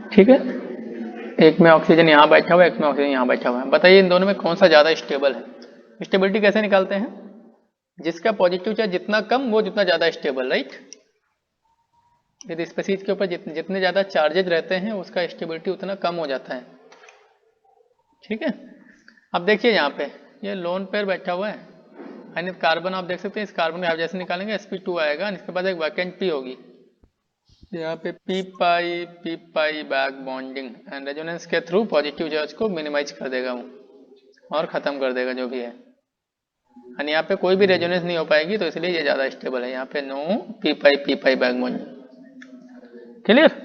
ठीक है, एक में ऑक्सीजन यहाँ बैठा हुआ है, एक में ऑक्सीजन यहाँ बैठा हुआ है, बताइए इन दोनों में कौन सा ज्यादा स्टेबल है। स्टेबिलिटी कैसे निकालते हैं, जिसका पॉजिटिव चार्ज जितना कम वो जितना ज्यादा स्टेबल राइट। यदि स्पीशीज के ऊपर जितने ज्यादा चार्जेज रहते हैं उसका स्टेबिलिटी उतना कम हो जाता है। ठीक है, अब देखिए यहाँ पे ये लोन पेयर बैठा हुआ है, यानी कार्बन आप देख सकते हैं, इस कार्बन का हाइब्रिडाइजेशन निकालेंगे sp2 आएगा, इसके बाद एक वैकेंट p होगी, यहाँ पे p pi back bonding and resonance के थ्रू पॉजिटिव चार्ज को मिनिमाइज कर देगा वो और खत्म कर देगा जो भी है, यानी यहाँ पे कोई भी रेजोनेंस नहीं हो पाएगी, तो इसलिए ये ज्यादा स्टेबल है, यहाँ पे नो p पाई बैक बॉन्डिंग। क्लियर।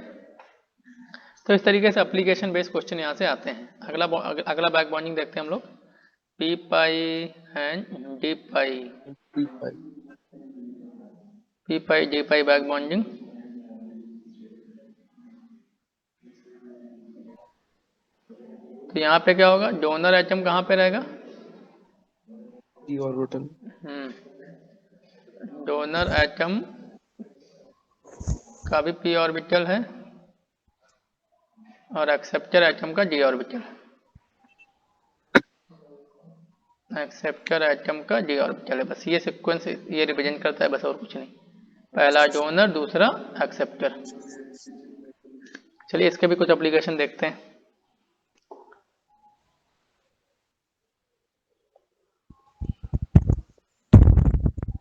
तो इस तरीके से एप्लीकेशन बेस्ड क्वेश्चन यहाँ से आते हैं। अगला बैक बॉन्डिंग देखते हैं हम लोग, p pi and d pi, p pi d pi back bonding. तो यहाँ पे क्या होगा, डोनर एटम कहाँ पे रहेगा, p ऑर्बिटल। डोनर एटम का भी p ऑर्बिटल है और एक्सेप्टर एटम का d ऑर्बिटल, एक्सेप्टर एटम का d ऑर्बिटल है, बस ये सीक्वेंस ये रिप्रेजेंट करता है, बस और कुछ नहीं। पहला डोनर, दूसरा एक्सेप्टर। चलिए इसके भी कुछ एप्लीकेशन देखते हैं।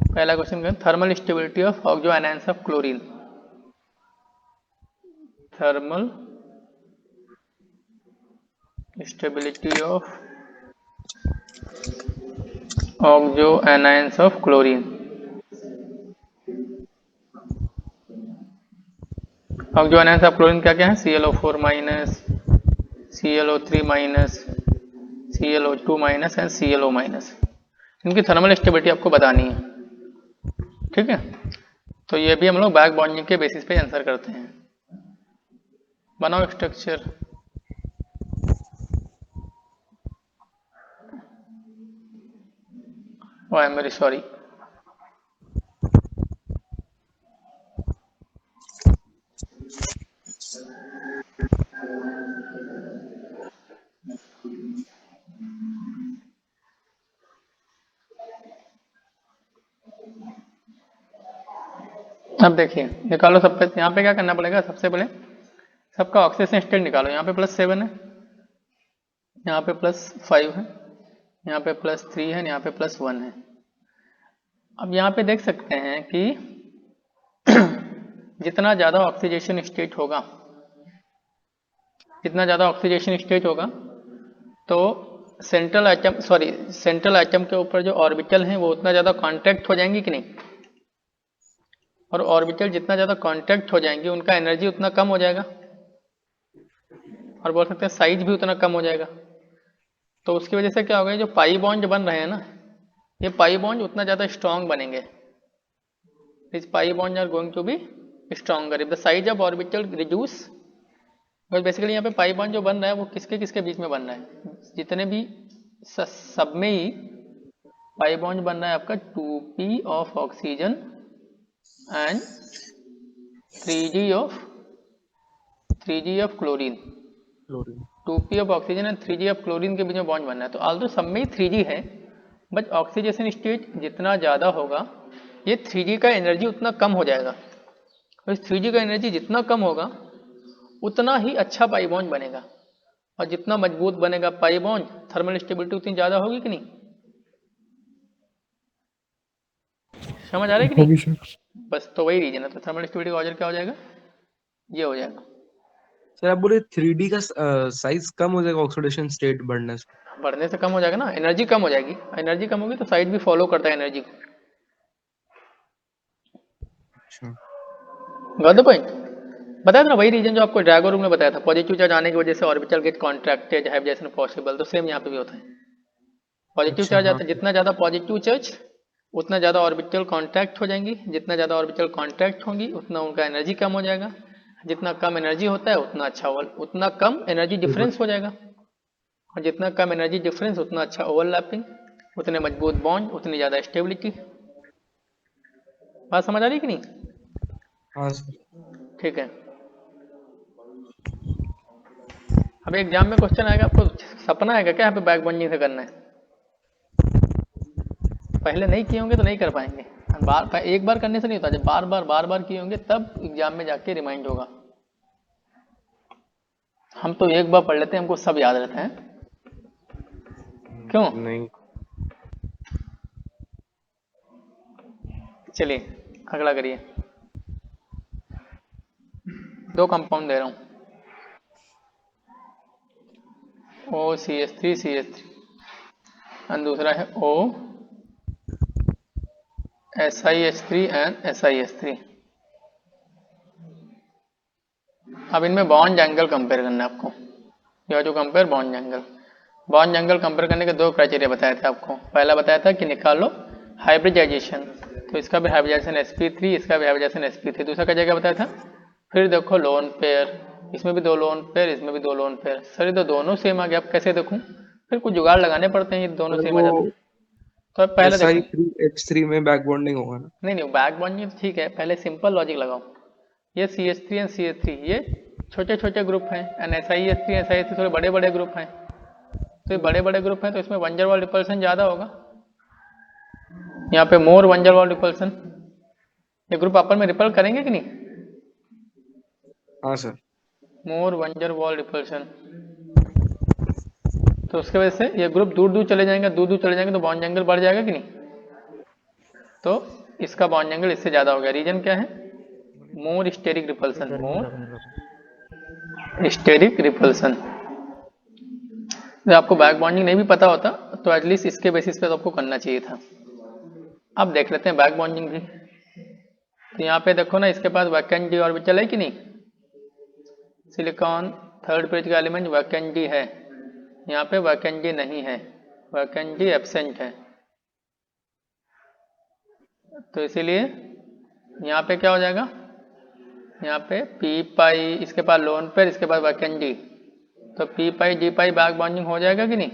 पहला क्वेश्चन है thermal stability of oxo anions of chlorine. Thermal stability of oxo anions of chlorine. Oxo anions of chlorine क्या क्या है? ClO4 minus, ClO3 minus, ClO2 minus and ClO minus. इनकी थर्मल स्टेबिलिटी आपको बतानी है, ठीक है। तो ये भी हम लोग बैक बॉन्डिंग के बेसिस पे आंसर करते हैं। बनाओ structure. I am very sorry. अब देखिए निकालो सब पे। यहाँ पे क्या करना पड़ेगा? सबसे पहले सबका ऑक्सीजन स्टेट निकालो। यहाँ पे +7 है, यहाँ पे +5 है, यहाँ पे +3 है, यहाँ पे +1 है। अब यहाँ पे देख सकते हैं कि जितना ज़्यादा ऑक्सीडेशन स्टेट होगा, जितना ज़्यादा ऑक्सीडेशन स्टेट होगा तो सेंट्रल एटम के ऊपर जो ऑर्बिटल हैं वो उतना ज़्यादा कांटेक्ट हो जाएंगी कि नहीं? और ऑर्बिटल जितना ज़्यादा कांटेक्ट हो जाएंगे उनका एनर्जी उतना कम हो जाएगा, और बोल सकते हैं साइज भी उतना कम हो जाएगा। तो उसकी वजह से क्या होगा? जो पाई बॉन्ड बन रहे हैं ना, ये पाई बॉन्ड उतना ज़्यादा स्ट्रॉन्ग बनेंगे। This pi bond are going to be stronger if the size of orbital reduce. बस बेसिकली यहाँ पे पाई बॉन्ड जो बन रहा है वो किसके किसके बीच में बन रहा है? जितने भी सब में ही पाई बॉन्ड बन रहा है आपका 2p of oxygen and 3g of chlorine. 2p of oxygen and 3g of chlorine के बीच में बॉन्ड बनना है। तो ऑल्दो सब में ही 3g है, बट ऑक्सीडेशन स्टेट जितना ज़्यादा होगा ये 3g का एनर्जी उतना कम हो जाएगा। तो इस 3g का एनर्जी जितना कम होगा उतना ही अच्छा पाई बॉन्ड बनेगा, और जितना मजबूत बनेगा पाई बॉन्ड थर्मल स्टेबिलिटी उतनी ज़्यादा होगी कि नहीं? समझ आ रहा है कि नहीं? होगी सर। बस तो वही रीजन है। तो थर्मल स्टेबिलिटी का औजार क्या हो जाएगा? ये हो जाएगा। सर आप बोले 3D का साइज कम हो जाएगा ऑक्सीडेशन स्टेट बढ़ने से। बढ़ने से कम हो जाएगा ना, एनर्जी कम हो जाएगी। एनर्जी कम होगी तो साइड भी फॉलो करता है एनर्जी को। अच्छा गॉट द पॉइंट? बताया था ना वही रीजन जो आपको ड्रैगो रूम में बताया था। पॉजिटिव चार्ज आने की वजह से ऑर्बिटल गेट कॉन्ट्रैक्टेड हैव जैसे पॉसिबल। तो सेम यहाँ पे भी होता है। पॉजिटिव अच्छा चार्ज हाँ आता है, जितना ज़्यादा पॉजिटिव चार्ज उतना ज़्यादा ऑर्बिटल कॉन्ट्रैक्ट हो जाएंगी। जितना ज़्यादा ऑर्बिटल कॉन्ट्रैक्ट होंगी उतना उनका एनर्जी कम हो जाएगा। जितना कम एनर्जी होता है उतना अच्छा उतना कम एनर्जी डिफरेंस हो जाएगा, और जितना कम एनर्जी डिफरेंस उतना अच्छा ओवरलैपिंग, उतने मजबूत बॉन्ड, उतनी ज़्यादा स्टेबिलिटी। बात समझ आ रही कि नहीं? हाँ सर। ठीक है। अब एग्जाम में क्वेश्चन आएगा, आपको सपना आएगा क्या यहाँ पे बैक बॉन्डिंग से करना है? पहले नहीं किए होंगे तो नहीं कर पाएंगे। एक बार करने से नहीं होता, जब बार बार किए होंगे तब एग्जाम में जाके रिमाइंड होगा। हम तो एक बार पढ़ लेते हैं, हमको सब याद रहता है। क्यों? नहीं चलिए अगला करिए। 2 कंपाउंड दे रहा हूँ, OCH3CH3 और दूसरा है SiH3 एंड SiH3। अब इनमें बॉन्ड एंगल कंपेयर करना है आपको। यह जो compare bond angle. Bond angle compare करने के 2 क्राइटेरिया बताए थे आपको। पहला बताया था कि निकालो हाइब्रिडाइजेशन, तो इसका भी हाइब्रिडाइजेशन sp3, इसका भी हाइब्रिडाइजेशन sp3। दूसरा क्या जगह बताया था? फिर देखो लोन पेयर, इसमें भी 2 लोन पेयर, इसमें भी 2 लोन पेयर। सर ये तो दोनों सेम आ गया, अब कैसे देखूं? फिर कुछ जुगाड़ लगाने पड़ते हैं, ये दोनों सर सेम आ वो जाते हैं। तो अब पहले देखो, Si3H3 में बैक बॉन्डिंग होगा ना। नहीं बैक बॉन्डिंग तो ठीक है, पहले सिंपल लॉजिक लगाओ। ये CH3 एंड CH3 ये छोटे छोटे ग्रुप हैं, एंड SiH3 थोड़े बड़े बड़े ग्रुप हैं। तो ये बड़े बड़े ग्रुप हैं तो इसमें वंजर वॉल रिपल्सन ज़्यादा होगा, यहाँ पे मोर वंजर वॉल रिपल्सन। ये ग्रुप आपस में रिपल करेंगे कि नहीं? हाँ सर। मोर वंडर वॉल रिपल्शन। तो उसके वजह से ये ग्रुप दूर दूर चले जाएंगे, दूर दूर चले जाएंगे तो बॉन्ड एंगल बढ़ जाएगा कि नहीं? तो इसका बॉन्ड एंगल इससे ज्यादा हो गया। रीजन क्या है? मोर स्टेरिक रिपल्सन, मोर स्टेरिक रिपल्सन। आपको बैक बॉन्डिंग नहीं भी पता होता तो एटलीस्ट इसके बेसिस पे तो आपको करना चाहिए था। अब देख लेते हैं बैक बॉन्डिंग भी। तो यहाँ पे देखो ना, इसके पास वैकेंट डी ऑर्बिटल है कि नहीं? सिलिकॉन थर्ड पेज का एलिमेंट वैकेंट डी है, यहाँ पे वैकेंट डी नहीं है, वैकेंट डी एब्सेंट है। तो इसीलिए यहाँ पे क्या हो जाएगा? यहाँ पे पी पाई, इसके पास लोन पेयर, इसके पास वैकेंट डी, तो पी पाई डी पाई बैक बॉन्डिंग हो जाएगा कि नहीं?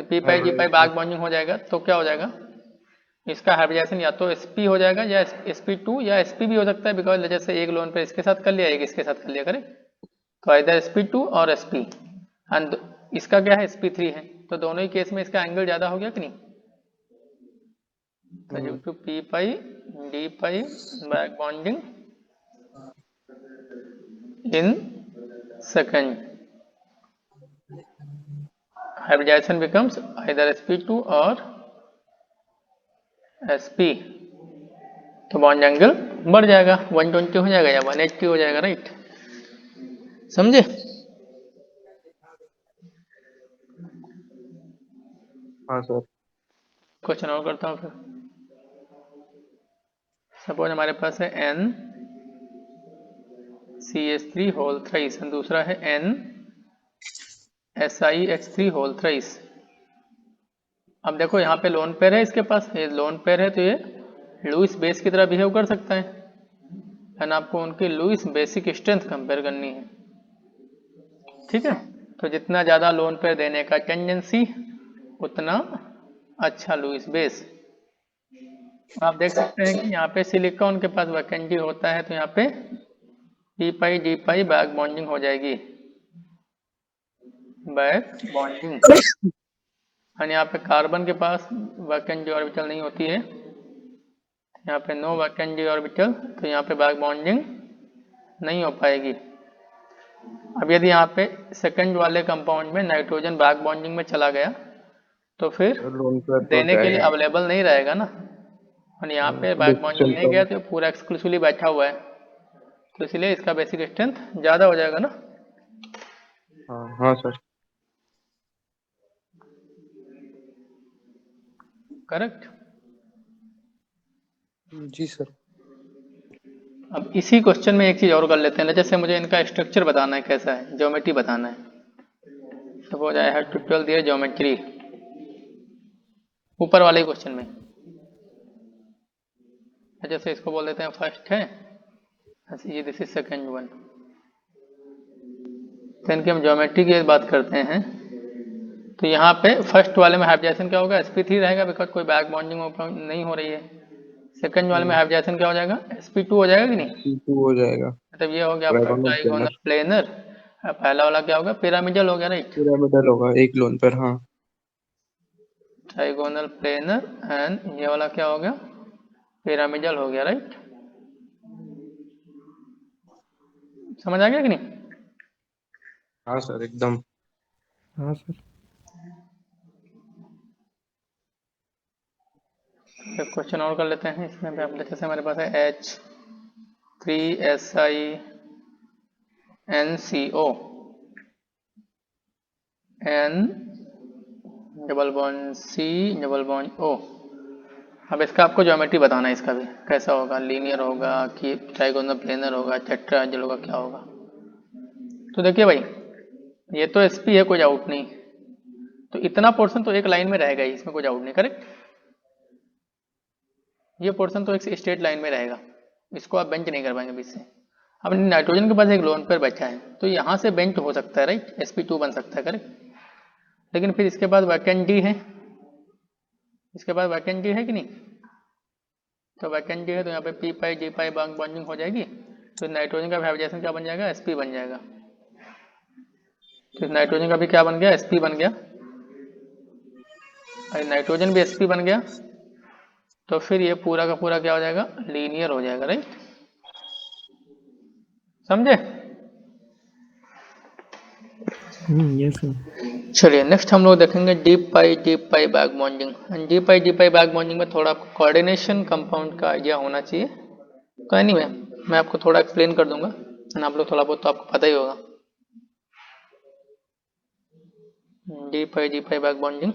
पी पाई डी पाई बैक बॉन्डिंग हो जाएगा तो क्या हो जाएगा? इसका हाइब्रिडाइजेशन या तो sp हो जाएगा या sp2 या sp भी हो सकता है, बिकॉज जैसे एक लोन पे इसके साथ कर लिया, एक इसके साथ कर लिया, करें तो इधर sp2 और sp, एंड इसका क्या है? sp3 है, तो दोनों ही केस में इसका एंगल ज्यादा हो गया कि नहीं? तो due to p pi d pi back bonding in second, hybridisation becomes इधर sp2 और sp, तो बॉन्ड एंगल बढ़ जाएगा, 120 हो जाएगा या 180 हो जाएगा, राइट? समझे? हाँ सर। क्वेश्चन और करता हूँ फिर। सपोज हमारे पास है n CH3 होल थ्राइस, दूसरा है n SiX3 होल थ्राइस। अब देखो यहाँ पे लोन पेयर है, इसके पास ये लोन पेयर है, तो ये लुईस बेस की तरह बिहेव कर सकता है, एंड आपको उनकी लुईस बेसिक स्ट्रेंथ कंपेयर करनी है, ठीक है? तो जितना ज्यादा लोन पेयर देने का टेंडेंसी उतना अच्छा लुईस बेस। आप देख सकते हैं कि यहाँ पे सिलिकॉन के पास वैकेंट होता है, तो यहाँ पे पी पाई डी पाई बैक बॉन्डिंग हो जाएगी, बैक बॉन्डिंग। और यहाँ पे कार्बन के पास वैकेंट ऑर्बिटल नहीं होती है, यहाँ पे नो वैकेंट ऑर्बिटल, तो यहाँ पे बैक बॉन्डिंग नहीं हो पाएगी। अब यदि यहाँ पे सेकंड वाले कंपाउंड में नाइट्रोजन बैक बॉन्डिंग में चला गया तो फिर देने के लिए अवेलेबल नहीं रहेगा ना, और यहाँ पे बैक बॉन्डिंग नहीं गया तो पूरा एक्सक्लूसिवली बैठा हुआ है, तो इसलिए इसका बेसिक स्ट्रेंथ ज्यादा हो जाएगा ना। हाँ सर। करेक्ट? जी सर। अब इसी क्वेश्चन में एक चीज और कर लेते हैं, जैसे मुझे इनका स्ट्रक्चर बताना है, कैसा है, ज्योमेट्री बताना है। Suppose I have to tell their geometry, ऊपर वाले क्वेश्चन में जैसे इसको बोल देते हैं फर्स्ट है, ये दिस इज सेकंड वन। तो इनकी हम ज्योमेट्री की बात करते हैं, तो यहाँ पे फर्स्ट वाले में हाइब्रिडाइजेशन क्या होगा? sp3 रहेगा, बिकॉज कोई बैक बॉन्डिंग नहीं हो रही है। सेकंड वाले में हाइब्रिडाइजेशन क्या हो जाएगा? sp2 हो जाएगा कि नहीं? sp2 हो जाएगा, मतलब ये हो गया आपका ट्राइगोनल प्लेनर। पहला वाला क्या होगा? पिरामिडल हो गया, राइट? पिरामिडल होगा एक लोन पर, हाँ। ट्राइगोनल प्लेनर, एंड ये वाला क्या हो गया? पिरामिडल हो गया, राइट? समझ आ गया कि नहीं? हाँ सर, एकदम। हाँ सर। एक क्वेश्चन और कर लेते हैं इसमें भी। आप जैसे हमारे पास है H3SiNCO N double bond C double bond O। अब इसका आपको ज्योमेट्री बताना है, इसका भी कैसा होगा, लीनियर होगा कि ट्राइगोनल प्लेनर होगा, टेट्राहेड्रल होगा, क्या होगा? तो देखिए भाई, ये तो sp है, कोई डाउट नहीं, तो इतना पोर्शन तो एक लाइन में रहेगा ही, इसमें कोई डाउट नहीं, करेक्ट? ये पोर्शन तो एक स्ट्रेट लाइन में रहेगा, इसको आप बेंच नहीं कर पाएंगे बीच से। अब नाइट्रोजन के पास एक लोन पर बैठा है, तो यहाँ से बेंच हो सकता है, राइट? sp2 बन सकता है, करेक्ट? लेकिन फिर इसके पास वैकेंट डी है, इसके पास वैकेंट डी है कि नहीं? तो वैकेंट डी है, तो यहाँ पे पी पाई डी पाई बॉन्डिंग हो जाएगी, तो नाइट्रोजन का हाइब्रिडाइजेशन क्या बन जाएगा? sp बन जाएगा। तो नाइट्रोजन का भी क्या बन गया? sp बन गया, और नाइट्रोजन भी sp बन गया, तो फिर ये पूरा का पूरा क्या हो जाएगा? लीनियर हो जाएगा, राइट? समझे? Yes sir. चलिए नेक्स्ट हम लोग देखेंगे डीप पाई बैक बॉन्डिंग। डीप पाई बैक बॉन्डिंग में थोड़ा आपको कोऑर्डिनेशन कंपाउंड का आइडिया होना चाहिए। कोई नहीं, मैं आपको थोड़ा एक्सप्लेन कर दूंगा, आप लोग थोड़ा बहुत तो आपको पता ही होगा। डीप पाई बैक बॉन्डिंग,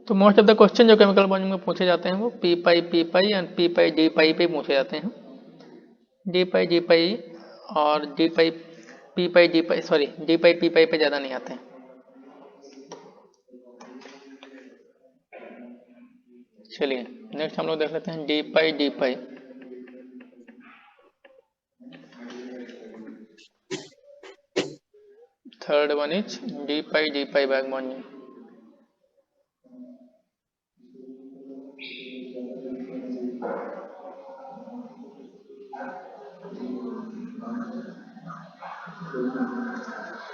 तो मोस्ट ऑफ द क्वेश्चन जो केमिकल बॉन्डिंग में पूछे जाते हैं वो पी पाई एंड डी पाई पे पूछे जाते हैं। डी पाई और डी पाई सॉरी डी पाई पी पाई पे ज़्यादा नहीं आते हैं। चलिए नेक्स्ट हम लोग देख लेते हैं D pi. Third one is D pi back bonding.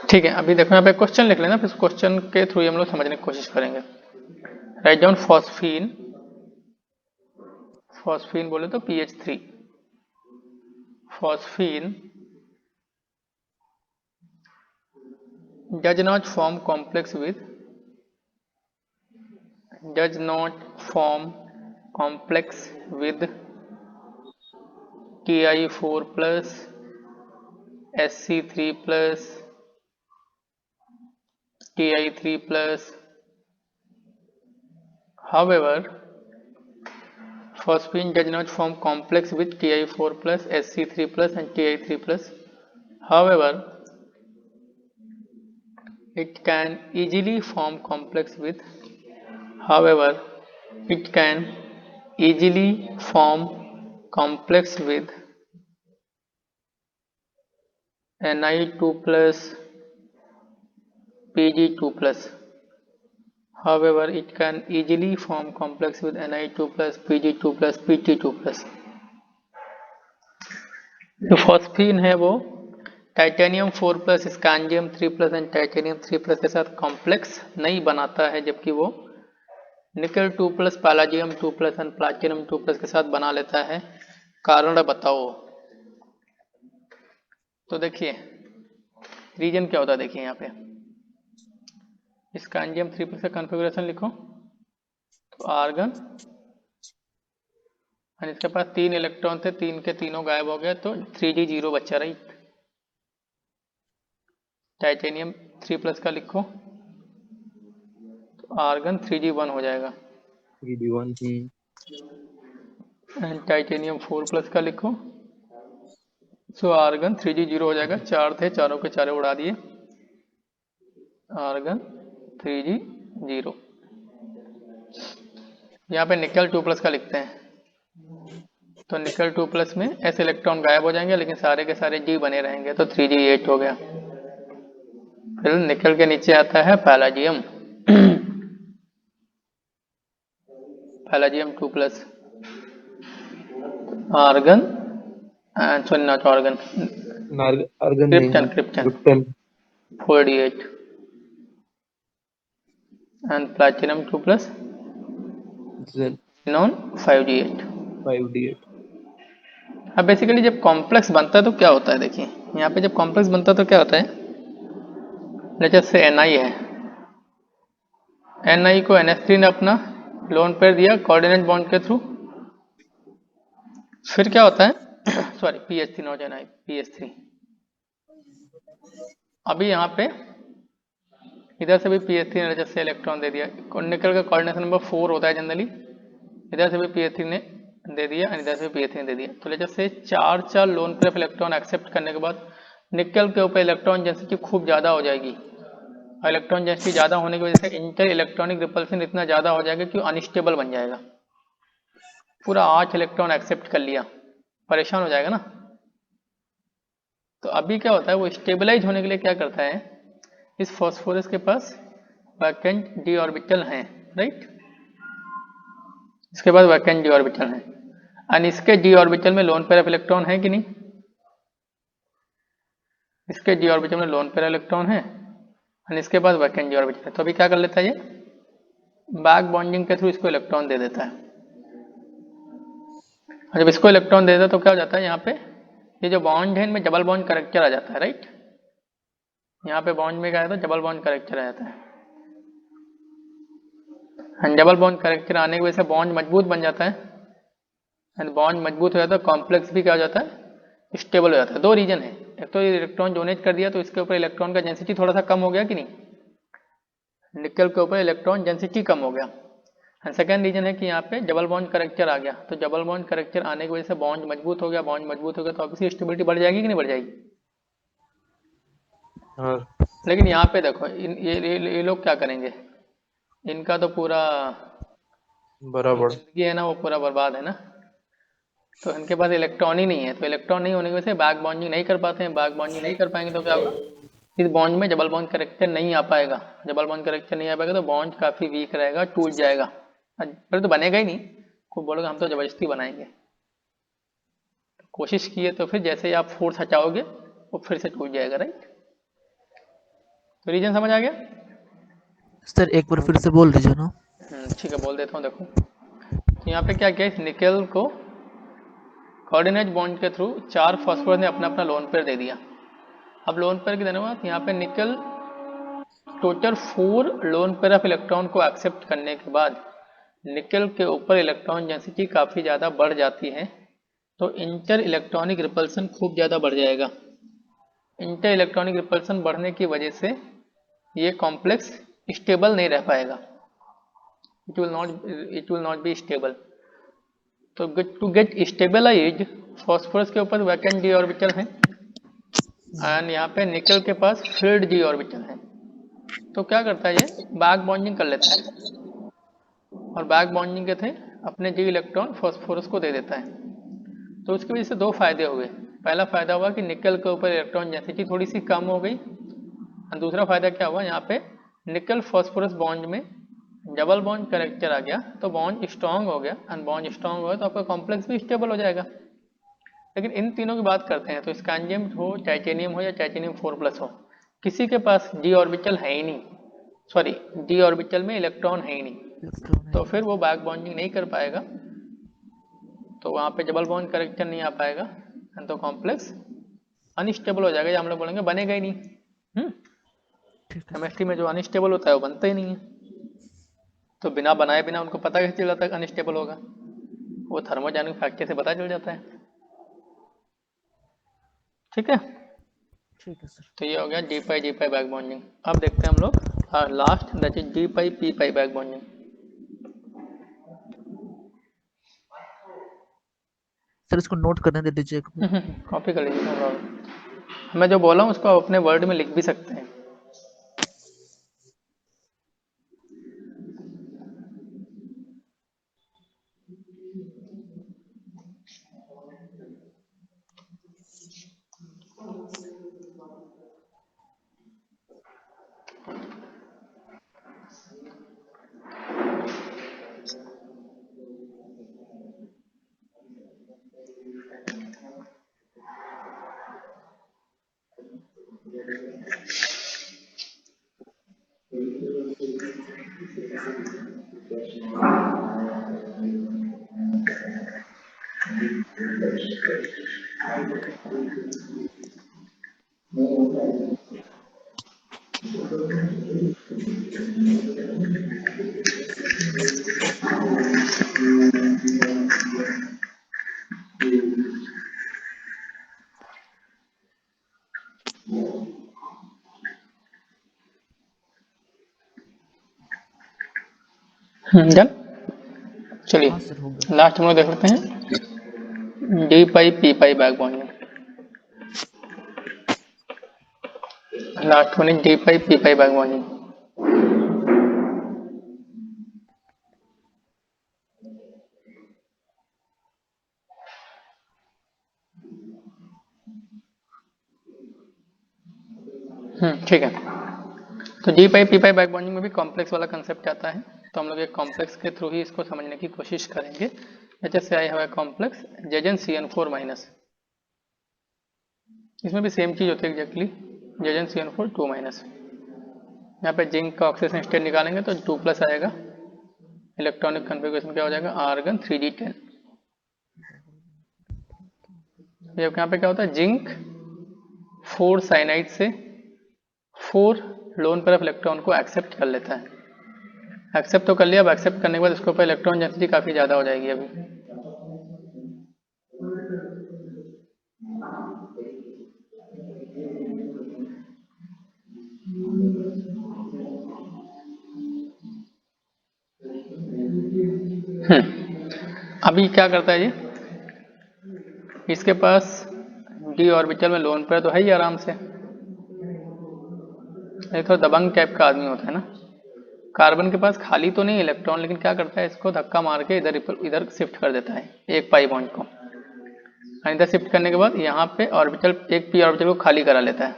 ठीक है, अभी देखो यहाँ पे क्वेश्चन लिख लेना, फिर क्वेश्चन के थ्रू हम लोग समझने की कोशिश करेंगे। राइट डाउन फॉस्फीन बोले तो PH3। Phosphine does not form complex with Ti4 plus Sc3 plus Ti3 plus. However, phosphine does not form complex with Ti4 plus Sc3 plus and Ti3 plus. However, it can easily form complex with Ni2 plus Pg2 plus. However, it can easily form complex with Ni2 plus Pg2 plus Pt2 plus. जो phosphine है वो titanium 4 plus scandium 3 plus and titanium 3 plus के साथ complex नहीं बनाता है, जबकि वो nickel 2 plus palladium 2 plus and platinum 2 plus के साथ बना लेता है। कारण बताओ। तो देखिए रीजन क्या होता है, देखिए यहाँ पे स्कैंडियम 3 प्लस का कॉन्फ़िगरेशन लिखो तो आर्गन, और इसके पास 3 इलेक्ट्रॉन थे, 3 के तीनों गायब हो गए तो 3d0 बचा। राइट, टाइटेनियम 3 प्लस का लिखो तो आर्गन 3d1 हो जाएगा। 3d1 एंड टाइटेनियम 4 प्लस का लिखो सो आर्गन 3d0 हो जाएगा। 4 थे, चारों के चारों उड़ा दिए, आर्गन 3d0। यहाँ पे निकल 2 प्लस का लिखते हैं तो निकल 2 प्लस में s इलेक्ट्रॉन गायब हो जाएंगे, लेकिन सारे के सारे G बने रहेंगे तो 3d8 हो गया। फिर निकल के नीचे आता है palladium, palladium 2 plus, argon sorry not argon, argon krypton 4d8 and platinum 2 plus xenon 5d8। 5d8। अब बेसिकली जब कॉम्प्लेक्स बनता है तो क्या होता है, देखिए यहाँ पे जब कॉम्प्लेक्स बनता है तो क्या होता है, लेट्स से Na है, Na को NH3 ने अपना लोन पेयर दिया कोऑर्डिनेट बॉन्ड के थ्रू, फिर क्या होता है sorry PH3 not Na, PH3। अभी यहाँ पे इधर से भी PH3 ने जैसे इलेक्ट्रॉन दे दिया, निकल का कोऑर्डिनेशन नंबर 4 होता है जनरली, इधर से भी PH3 ने दे दिया और इधर से भी PH3 ने दे दिया। तो let's say 4 lone pair electron accept करने के बाद निकल के ऊपर इलेक्ट्रॉन डेंसिटी खूब ज़्यादा हो जाएगी, और इलेक्ट्रॉन डेंसिटी ज़्यादा होने की वजह से इंटर इलेक्ट्रॉनिक रिपल्सन इतना ज़्यादा हो जाएगा कि अनस्टेबल बन जाएगा। पूरा 8 इलेक्ट्रॉन एक्सेप्ट कर लिया, परेशान हो जाएगा ना। तो अभी क्या होता है, वो स्टेबलाइज होने के लिए क्या करता है, इस फॉस्फोरस के पास वैकेंट डी ऑर्बिटल हैं, राइट, इसके पास वैकेंट डी ऑर्बिटल हैं, और इसके डी ऑर्बिटल में लोन पेयर ऑफ इलेक्ट्रॉन है कि नहीं, इसके डी ऑर्बिटल में लोन पेयर इलेक्ट्रॉन है और इसके पास वैकेंट डी ऑर्बिटल है। तो अभी क्या कर लेता है, ये बैक बॉन्डिंग के थ्रू इसको इलेक्ट्रॉन दे देता है। और जब इसको इलेक्ट्रॉन दे देता तो क्या हो जाता है, यहाँ पे ये जो बॉन्ड है इनमें डबल बॉन्ड करेक्टर आ जाता है, राइट। यहाँ पे बॉन्ड में क्या आता है, डबल बॉन्ड करेक्टर आ जाता है। एंड डबल बॉन्ड करेक्टर आने की वजह से बॉन्ड मजबूत बन जाता है, एंड बॉन्ड मजबूत हो जाता है, कॉम्प्लेक्स भी क्या हो जाता है, स्टेबल हो जाता है। दो रीजन है, एक तो ये इलेक्ट्रॉन डोनेट कर दिया तो इसके ऊपर इलेक्ट्रॉन का डेंसिटी थोड़ा सा कम हो गया कि नहीं, निकल के ऊपर इलेक्ट्रॉन डेंसिटी कम हो गया। एंड सेकेंड रीजन है कि यहाँ पे डबल बॉन्ड करेक्टर आ गया, तो डबल बॉन्ड करेक्टर आने की वजह से बॉन्ड मजबूत हो गया, बॉन्ड मजबूत हो गया तो ऑब्वियसली स्टेबिलिटी बढ़ जाएगी कि नहीं बढ़ जाएगी। हाँ लेकिन यहाँ पे देखो ये लोग क्या करेंगे, इनका तो पूरा बराबर। जिंदगी है ना वो पूरा बर्बाद है ना, तो इनके पास इलेक्ट्रॉन ही नहीं है, तो इलेक्ट्रॉन नहीं होने की वजह से बैक बॉन्डिंग नहीं कर पाते हैं, बैक बॉन्डिंग नहीं कर पाएंगे तो क्या होगा, इस बॉन्ड में डबल बॉन्ड करेक्टर नहीं आ पाएगा, डबल बॉन्ड करेक्टर नहीं आ पाएगा तो बॉन्ड काफी वीक रहेगा, टूट जाएगा, पर तो बनेगा ही नहीं, को बोलोगे हम तो जबरदस्ती बनाएंगे, कोशिश किए तो फिर जैसे ही आप फोर्स हटाओगे वो फिर से टूट जाएगा, राइट। तो रीजन समझ आ गया। सर एक बार फिर से बोल दीजिए ना। ठीक है बोल देता हूँ। देखो तो यहाँ पे क्या किया, इस निकेल को कोऑर्डिनेट बॉन्ड के थ्रू 4 फास्फोरस ने अपना अपना लोन पेयर दे दिया। अब लोन पेयर के देने के बाद यहाँ पे निकल total 4 loan pair of electron को एक्सेप्ट करने के बाद निकल के ऊपर इलेक्ट्रॉन डेंसिटी काफ़ी ज़्यादा बढ़ जाती है, तो इंटर इलेक्ट्रॉनिक रिपल्सन खूब ज़्यादा बढ़ जाएगा। इंटर इलेक्ट्रॉनिक रिपल्सन बढ़ने की वजह से ये कॉम्प्लेक्स स्टेबल नहीं रह पाएगा, it will not be stable. तो टू गेट स्टेबलाइज्ड फॉस्फोरस के ऊपर वैकेंट डी ऑर्बिटल है एंड यहाँ पे निकल के पास फिल्ड डी ऑर्बिटल है, तो क्या करता है ये बैक बॉन्डिंग कर लेता है और बैक बॉन्डिंग के थे अपने डी इलेक्ट्रॉन फॉस्फोरस को दे देता है। तो उसकी वजह से दो फायदे हुए, पहला फायदा हुआ कि निकल के ऊपर इलेक्ट्रॉन डेंसिटी थोड़ी सी कम हो गई, और दूसरा फायदा क्या हुआ, यहाँ पे निकल फॉस्फोरस बॉन्ड में डबल बॉन्ड करेक्टर आ गया तो बॉन्ड स्ट्रांग हो गया, एंड बॉन्ड स्ट्रांग हुआ तो आपका कॉम्प्लेक्स भी स्टेबल हो जाएगा। लेकिन इन तीनों की बात करते हैं तो स्कैंडियम हो, टाइटेनियम हो या टाइटेनियम 4+ हो, किसी के पास डी ऑर्बिटल है ही नहीं, सॉरी डी ऑर्बिटल में इलेक्ट्रॉन है ही नहीं, तो फिर वो बैक बॉन्डिंग नहीं कर पाएगा, तो वहाँ पे डबल बॉन्ड करेक्टर नहीं आ पाएगा, तो कॉम्प्लेक्स अनस्टेबल हो जाएगा, या हम लोग बोलेंगे बनेगा ही नहीं। केमिस्ट्री में जो अनस्टेबल होता है वो बनता ही नहीं है, तो बिना बनाए बिना उनको पता कैसे चल जाता है अनस्टेबल होगा, वो थर्मोडायनामिक फैक्टर से पता चल जाता है। ठीक है, ठीक है सर। तो ये हो गया डी पाई बैक बॉन्डिंग। अब देखते हैं हम लोग last, that is D pi P pi back bonding. Sir इसको नोट करने दे दीजिए। कॉपी कर लीजिए, no problem। मैं जो बोला हूँ उसको आप अपने वर्ड में लिख भी सकते हैं। डन। चलिए हाँ सर हो गया। लास्ट हम लोग देख लेते हैं D pi P pi back bonding. Last one is D pi P pi back bonding. ठीक है, तो डी पाई पी पाई बैक बॉन्डिंग में भी कॉम्प्लेक्स वाला कंसेप्ट आता है, तो हम लोग एक कॉम्प्लेक्स के थ्रू ही इसको समझने की कोशिश करेंगे। जैसे आई हैव कॉम्प्लेक्स ZnCN4-, इसमें भी सेम चीज होती है एग्जैक्टली, ZnCN4 2-। यहाँ पे जिंक का ऑक्सीडेशन स्टेट निकालेंगे तो 2+ आएगा, इलेक्ट्रॉनिक कन्फिग्रेशन क्या हो जाएगा आर्गन 3d10। यहाँ पे क्या होता है, जिंक 4 साइनाइड से 4 लोन पेयर ऑफ इलेक्ट्रॉन को एक्सेप्ट कर लेता है। एक्सेप्ट तो कर लिया, अब एक्सेप्ट करने के बाद इसके ऊपर इलेक्ट्रॉन डेंसिटी काफ़ी ज़्यादा हो जाएगी अभी। अभी क्या करता है ये, इसके पास डी ऑर्बिटल में लोन पेयर तो है ही आराम से, ये थोड़ा दबंग टाइप का आदमी होता है ना। कार्बन के पास खाली तो नहीं इलेक्ट्रॉन, लेकिन क्या करता है, इसको धक्का मार के इधर शिफ्ट कर देता है एक पाई बॉन्ड को। इधर शिफ्ट करने के बाद यहाँ पे ऑर्बिटल, एक पी ऑर्बिटल को खाली करा लेता है,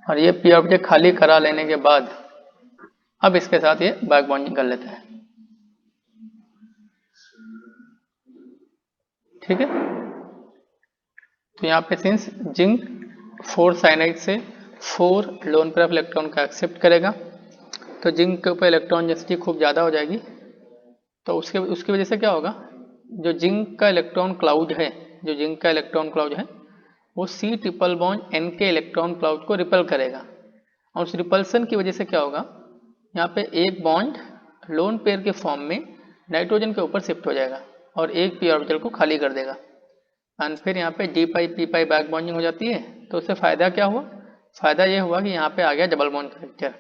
और ये पी ऑर्बिटल खाली करा लेने के बाद अब इसके साथ ये बैक बॉन्डिंग कर लेता है। ठीक है, तो यहाँ पे सिंस जिंक 4 साइनाइड से 4 लोन पेयर ऑफ इलेक्ट्रॉन का एक्सेप्ट करेगा, तो जिंक के ऊपर इलेक्ट्रॉन डेंसिटी खूब ज़्यादा हो जाएगी। तो उसकी वजह से क्या होगा, जो जिंक का इलेक्ट्रॉन क्लाउड है, जो जिंक का इलेक्ट्रॉन क्लाउड है वो C ट्रिपल बॉन्ड N के इलेक्ट्रॉन क्लाउड को रिपल करेगा, और उस रिपल्सन की वजह से क्या होगा, यहाँ पे एक बॉन्ड लोन पेयर के फॉर्म में नाइट्रोजन के ऊपर शिफ्ट हो जाएगा और एक पी ऑर्बिटल को खाली कर देगा, एंड फिर यहाँ पे डी पाई पी पाई बैक बॉन्डिंग हो जाती है। तो उससे फ़ायदा क्या हुआ, फ़ायदा ये हुआ कि यहाँ पे आ गया double bond character.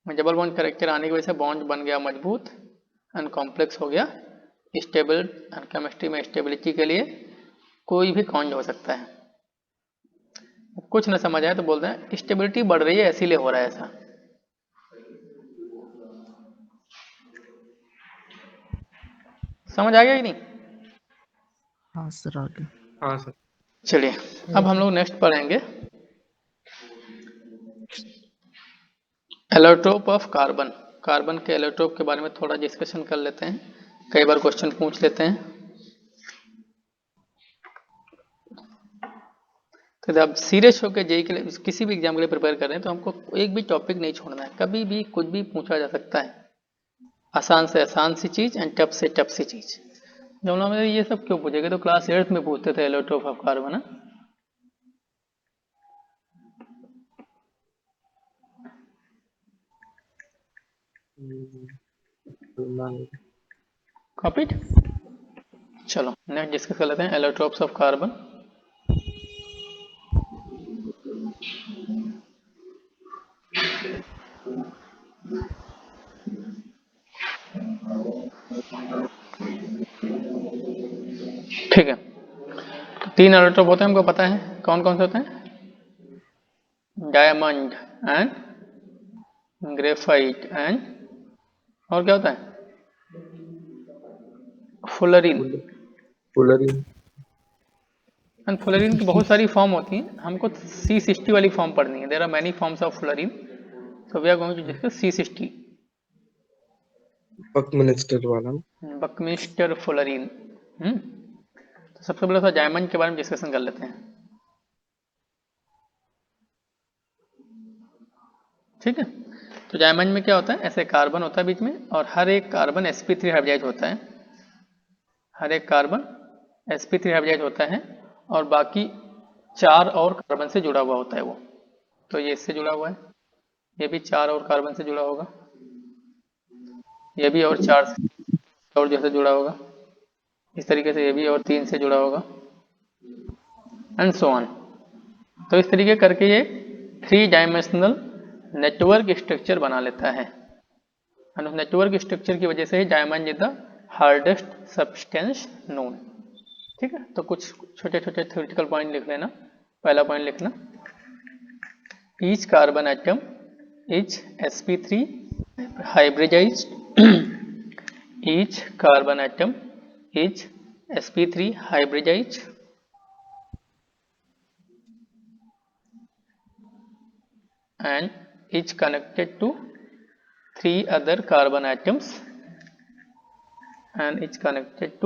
Double bond character आने की वजह से बॉन्ड बन गया मजबूत एंड कॉम्प्लेक्स हो गया, स्टेबल, एंड केमिस्ट्री में स्टेबिलिटी के लिए कोई भी कॉन्ड हो सकता है। कुछ न समझ आए तो बोलते हैं स्टेबिलिटी बढ़ रही है इसीलिए हो रहा है ऐसा। समझ आ गया कि नहीं? हाँ सर आगे। हाँ सर। चलिए अब हम लोग नेक्स्ट पढ़ेंगे एलोट्रोप ऑफ कार्बन। कार्बन के एलोट्रोप के बारे में थोड़ा डिस्कशन कर लेते हैं, कई बार क्वेश्चन पूछ लेते हैं। तो जब सीरियस होकर जेई के लिए किसी भी एग्जाम के लिए प्रिपेयर कर रहे हैं तो हमको एक भी टॉपिक नहीं छोड़ना है, कभी भी कुछ भी पूछा जा सकता है, आसान से आसान सी चीज एंड टफ से टफ सी चीज। जब हम ये सब क्यों पूछेंगे, तो क्लास 8 में पूछते थे एलोट्रोप ऑफ कार्बन। कॉपीड। चलो नेक्स्ट डिस्कस कर लेते हैं एलोट्रोप्स ऑफ कार्बन। ठीक है, 3 एलोट्रोप होते हैं, हमको पता है कौन कौन से होते हैं, डायमंड एंड ग्रेफाइट एंड, और क्या होता है, फुलरिन। फुलरिन। एंड फुलरिन की बहुत सारी फॉर्म होती हैं, हमको C60 वाली फॉर्म पढ़नी है। There are many forms of fullerene, so we are going to discuss C60। Buckminster वाला। Buckminster fullerene. तो सबसे पहले डायमंड के बारे में डिस्कशन कर लेते हैं। ठीक है, तो डायमंड में क्या होता है, ऐसे कार्बन होता है बीच में, और हर एक कार्बन sp3 हाइब्रिडाइज होता है, हर एक कार्बन sp3 हाइब्रिडाइज होता है, और बाकी 4 और कार्बन से जुड़ा हुआ होता है वो। तो ये इससे जुड़ा हुआ है, ये भी 4 और कार्बन से जुड़ा होगा, ये भी और 4 और जैसे जुड़ा होगा, इस तरीके से ये भी और 3 से जुड़ा होगा, एंड सो ऑन। तो इस तरीके करके ये 3 डायमेंशनल नेटवर्क स्ट्रक्चर बना लेता है, और उस नेटवर्क स्ट्रक्चर की वजह से ही diamond is the hardest substance known. ठीक है, तो कुछ छोटे छोटे थ्योरेटिकल पॉइंट लिख लेना। पहला पॉइंट लिखना, each carbon atom is sp3 hybridized each carbon atom is sp3 hybridized and is connected to 3 other carbon atoms and is connected to